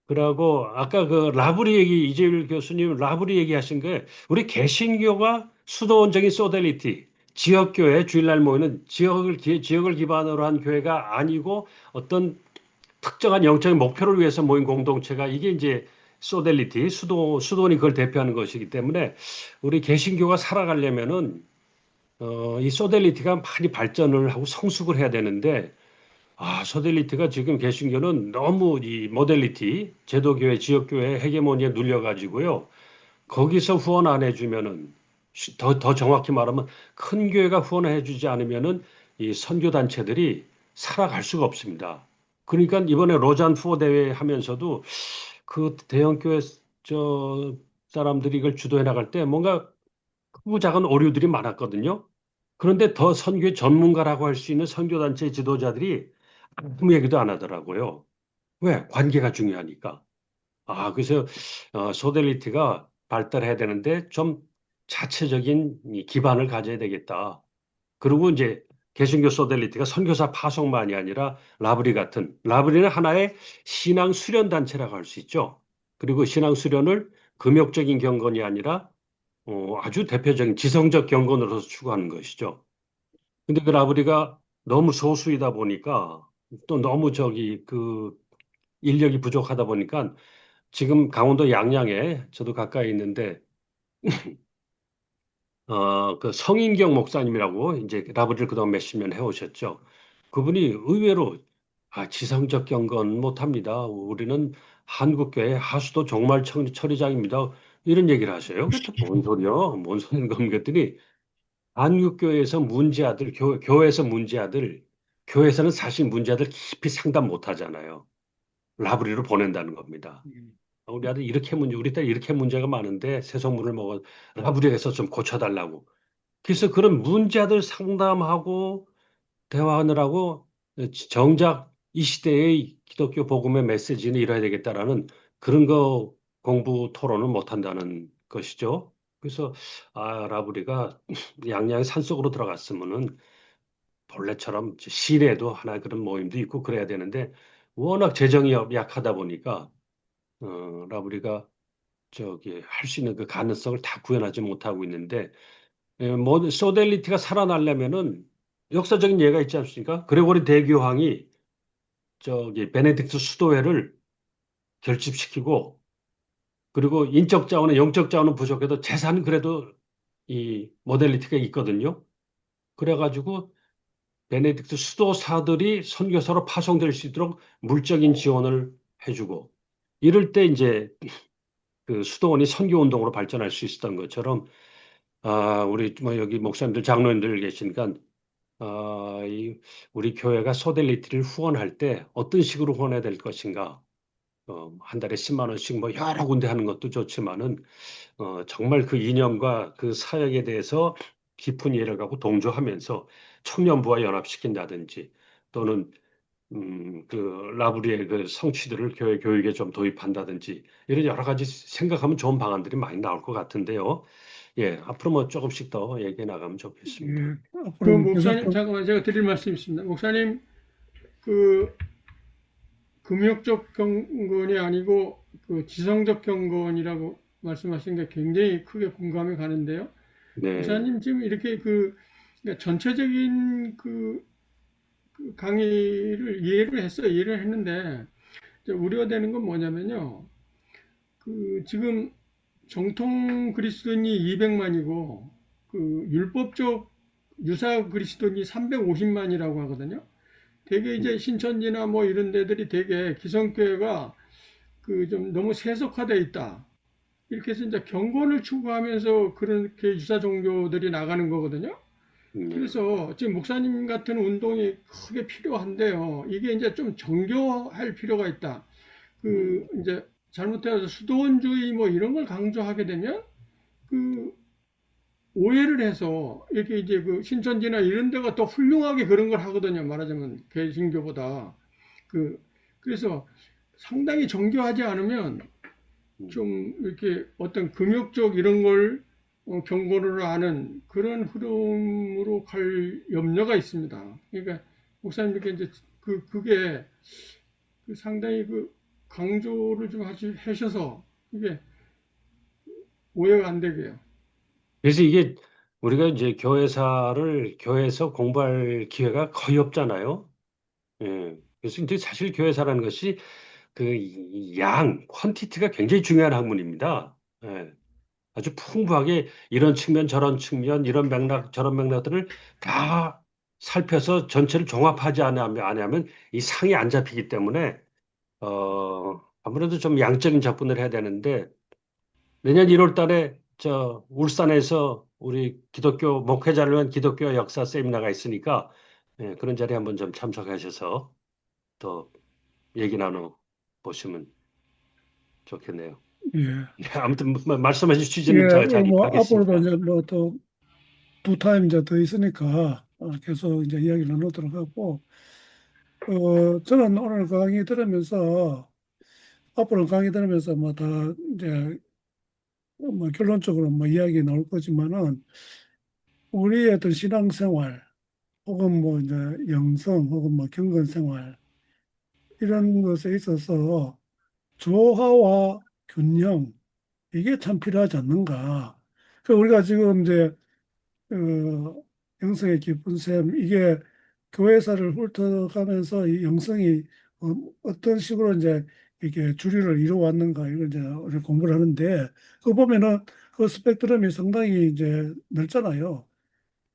그러고 아까 그 라브리 얘기 이재율 교수님 라브리 얘기하신 게 우리 개신교가 수도원적인 소델리티 지역교회 주일날 모이는 지역을 기반으로 한 교회가 아니고 어떤 특정한 영적인 목표를 위해서 모인 공동체가 이게 이제 소델리티 수도원이 그걸 대표하는 것이기 때문에 우리 개신교가 살아가려면은 이 소델리티가 많이 발전을 하고 성숙을 해야 되는데 소델리티가 지금 개신교는 너무 이 모델리티, 제도교회, 지역교회 헤게모니에 눌려가지고요. 거기서 후원 안 해주면은, 더 정확히 말하면 큰 교회가 후원해주지 않으면은 이 선교단체들이 살아갈 수가 없습니다. 그러니까 이번에 로잔 후원 대회 하면서도 그 대형교회 사람들이 이걸 주도해 나갈 때 뭔가 크고 작은 오류들이 많았거든요. 그런데 더 선교의 전문가라고 할 수 있는 선교단체 지도자들이 아무 얘기도 안 하더라고요. 왜? 관계가 중요하니까. 그래서 소델리티가 발달해야 되는데 좀 자체적인 이 기반을 가져야 되겠다. 그리고 이제 개신교 소델리티가 선교사 파송만이 아니라 라브리는 하나의 신앙 수련 단체라고 할 수 있죠. 그리고 신앙 수련을 금욕적인 경건이 아니라 아주 대표적인 지성적 경건으로서 추구하는 것이죠. 근데 그 라브리가 너무 소수이다 보니까 또 너무 그 인력이 부족하다 보니까 지금 강원도 양양에 저도 가까이 있는데 그 성인경 목사님이라고 이제 라브리를 그동안 몇십 년 해오셨죠. 그분이 의외로 지성적 경건 못합니다. 우리는 한국교회 하수도 종말 처리장입니다. 이런 얘기를 하셔요. 그래서 뭔 소리야? 뭔 소리인가 그랬더니 한국교회에서 문제아들, 교회에서 문제아들, 교회에서는 사실 문제아들 깊이 상담 못 하잖아요. 라브리로 보낸다는 겁니다. 우리 아들 우리 딸 이렇게 문제가 많은데 새송물을 먹어 라브리에서 좀 고쳐달라고. 그래서 그런 문제아들 상담하고 대화하느라고 정작 이 시대의 기독교 복음의 메시지는 이뤄야 되겠다라는 그런 거 공부 토론을 못 한다는 것이죠. 그래서 라브리가 양양 산속으로 들어갔으면은 본래처럼 시내에도 하나 그런 모임도 있고 그래야 되는데 워낙 재정이 약하다 보니까 라브리가 저기 할 수 있는 그 가능성을 다 구현하지 못하고 있는데 뭐 소델리티가 살아나려면은 역사적인 예가 있지 않습니까? 그레고리 대교황이 저기 베네딕트 수도회를 결집시키고 그리고 인적 자원은 영적 자원은 부족해도 재산은 그래도 이 모델리티가 있거든요. 그래가지고 베네딕트 수도사들이 선교사로 파송될 수 있도록 물적인 지원을 해주고 이럴 때 이제 그 수도원이 선교 운동으로 발전할 수 있었던 것처럼 우리 뭐 여기 목사님들 장로님들 계시니까 우리 교회가 소델리티를 후원할 때 어떤 식으로 후원해야 될 것인가? 한 달에 10만 원씩 뭐 여러 군데 하는 것도 좋지만은 정말 그 이념과 그 사역에 대해서 깊은 이해를 갖고 동조하면서 청년부와 연합시킨다든지 또는 그 라브리의 그 성취들을 교회 교육에 좀 도입한다든지 이런 여러 가지 생각하면 좋은 방안들이 많이 나올 것 같은데요. 예, 앞으로 뭐 조금씩 더 얘기해 나가면 좋겠습니다. 예, 그 앞으로 계속 목사님, 잠깐만 제가 드릴 말씀이 있습니다. 목사님, 그 금욕적 경건이 아니고 그 지성적 경건이라고 말씀하신 게 굉장히 크게 공감이 가는데요. 네, 목사님 지금 이렇게 그러니까 전체적인 그 강의를 이해를 했는데 이제 우려되는 건 뭐냐면요. 그 지금 정통 그리스도인이 200만이고 그 율법적 유사 그리스도인이 350만이라고 하거든요. 되게 이제 신천지나 뭐 이런 데들이 되게 기성교회가 그 좀 너무 세속화돼 있다. 이렇게 해서 이제 경건을 추구하면서 그렇게 유사 종교들이 나가는 거거든요. 네, 그래서 지금 목사님 같은 운동이 크게 필요한데요. 이게 이제 좀 정교할 필요가 있다. 그 이제 잘못해서 수도원주의 뭐 이런 걸 강조하게 되면 그 오해를 해서 이렇게 이제 그 신천지나 이런 데가 더 훌륭하게 그런 걸 하거든요. 말하자면 개신교보다 그 그래서 상당히 정교하지 않으면 좀 이렇게 어떤 금욕적 이런 걸 경고를 아는 그런 흐름으로 갈 염려가 있습니다. 그러니까 목사님께 이제 그게 상당히 강조를 좀 하셔서 이게 오해가 안 되게요. 그래서 이게 우리가 이제 교회에서 공부할 기회가 거의 없잖아요. 예. 그래서 이제 사실 교회사라는 것이 퀀티티가 굉장히 중요한 학문입니다. 예. 아주 풍부하게 이런 측면, 저런 측면, 이런 맥락, 저런 맥락들을 다 살펴서 전체를 종합하지 않으면 이 상이 안 잡히기 때문에, 아무래도 좀 양적인 접근을 해야 되는데, 내년 1월 달에 울산에서 우리 기독교 목회자를 위한 기독교 역사 세미나가 있으니까, 예, 그런 자리에 한번 좀 참석하셔서 또 얘기 나눠 보시면 좋겠네요. 예. 아무튼 말씀하신 예, 취지는 제가 잘 뭐 앞으로도 이해하겠습니다. 이제 뭐 또 두 타임 이제 더 있으니까 계속 이제 이야기 나누도록 하고, 저는 오늘 강의 들으면서 앞으로 강의 들으면서 뭐 다 이제 뭐 결론적으로 뭐 이야기 나올 거지만은 우리의 어떤 신앙생활 혹은 뭐 이제 영성 혹은 뭐 경건생활 이런 것에 있어서 조화와 균형 이게 참 필요하지 않는가. 그 우리가 지금 이제 영성의 깊은 샘 이게 교회사를 훑어가면서 이 영성이 어떤 식으로 이제 이게 주류를 이루어왔는가 이걸 이제 우리가 공부를 하는데 그 보면은 그 스펙트럼이 상당히 이제 넓잖아요.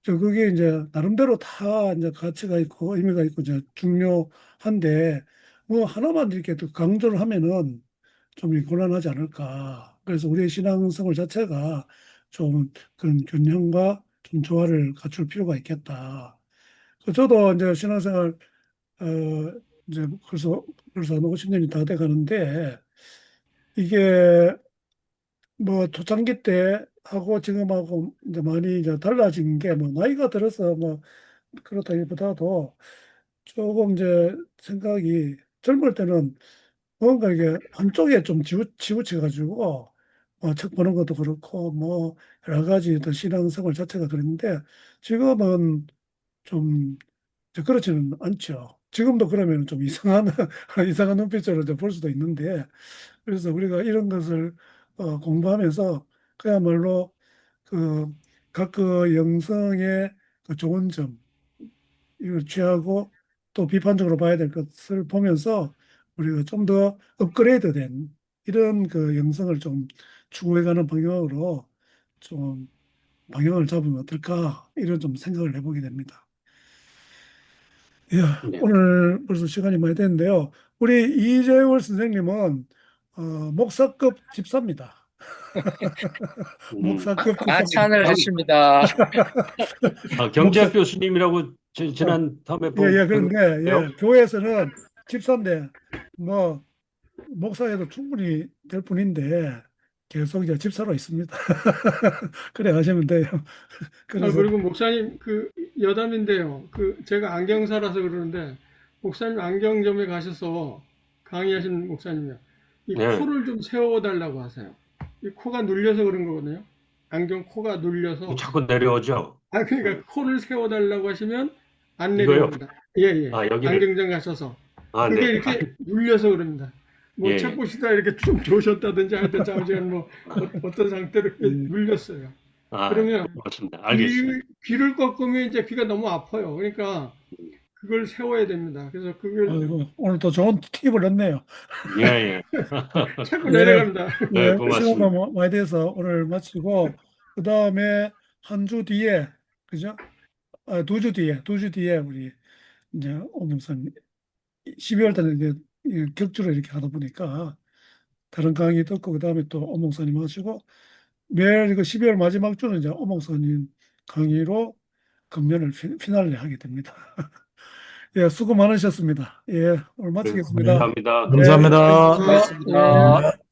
그게 이제 나름대로 다 이제 가치가 있고 의미가 있고 이제 중요한데 뭐 하나만 이렇게 또 강조를 하면은 좀 곤란하지 않을까. 그래서 우리의 신앙생활 자체가 좀 그런 균형과 좀 조화를 갖출 필요가 있겠다. 저도 이제 신앙생활 어 이제 벌써 한 50년이 다 돼 가는데 이게 뭐 초창기 때 하고 지금하고 이제 많이 이제 달라진 게 뭐 나이가 들어서 뭐 그렇다기보다도 조금 이제 생각이 젊을 때는 뭔가 이게 한쪽에 좀 치우쳐 가지고 책 보는 것도 그렇고 뭐 여러 가지 어떤 신앙생활 자체가 그랬는데 지금은 좀 이제 그렇지는 않죠. 지금도 그러면 좀 이상한 이상한 눈빛으로 이제 볼 수도 있는데 그래서 우리가 이런 것을 공부하면서 그야말로 그 각 영성의 그 좋은 점 이걸 취하고 또 비판적으로 봐야 될 것을 보면서 우리가 좀 더 업그레이드된 이런 영성을 좀 추구해가는 방향으로 좀 방향을 잡으면 어떨까 이런 좀 생각을 해보게 됩니다. 예, 네. 오늘 벌써 시간이 많이 됐는데요. 우리 이재월 선생님은 목사급 집사입니다. 음. 목사급 집사입니다. 찬을 했습니다. 목사, 경제학 교수님이라고 지난 다음에 예, 예, 그런데, 요 예, 교회에서는 집사인데, 뭐, 목사에도 충분히 될 뿐인데, 계속 이제 집사로 있습니다. 그래 가시면 돼요. 그래서, 그리고 목사님 여담인데요. 제가 안경사라서 그러는데 목사님 안경점에 가셔서 강의하신 목사님이요. 이 네. 코를 좀 세워달라고 하세요. 이 코가 눌려서 그런 거거든요. 안경 코가 눌려서. 자꾸 내려오죠. 그러니까 코를 세워달라고 하시면 안 이거요? 내려옵니다. 예, 예. 여기를. 안경점 가셔서. 네. 그게 이렇게 눌려서 그럽니다. 예, 뭐 책 예. 보시다 이렇게 좀 좋으셨다든지 하여튼 잠시간 뭐 어떤 상태로 이렇게 예, 눌렸어요. 그러면 맞습니다. 알겠습니다. 귀를 꺾으면 이제 귀가 너무 아파요. 그러니까 그걸 세워야 됩니다. 그래서 그걸 아이고, 오늘 또 좋은 팁을 얻네요. 예, 예. 자꾸 예, 내려갑니다. 네, 시간도 고맙습니다. 많이 돼서 오늘 마치고, 그 다음에 한 주 뒤에, 그죠? 2주 뒤에 우리 이제 오명선 12월 달에 이제 이 격주로 이렇게 하다 보니까 다른 강의 듣고 그다음에 또 오목사님 하시고 매일 이거 12월 마지막 주는 이제 오목사님 강의로 금년을 피날레 하게 됩니다. 예, 수고 많으셨습니다. 예, 오늘 네, 마치겠습니다. 감사합니다. 예, 감사합니다. 수고하셨습니다. 예. 수고하셨습니다.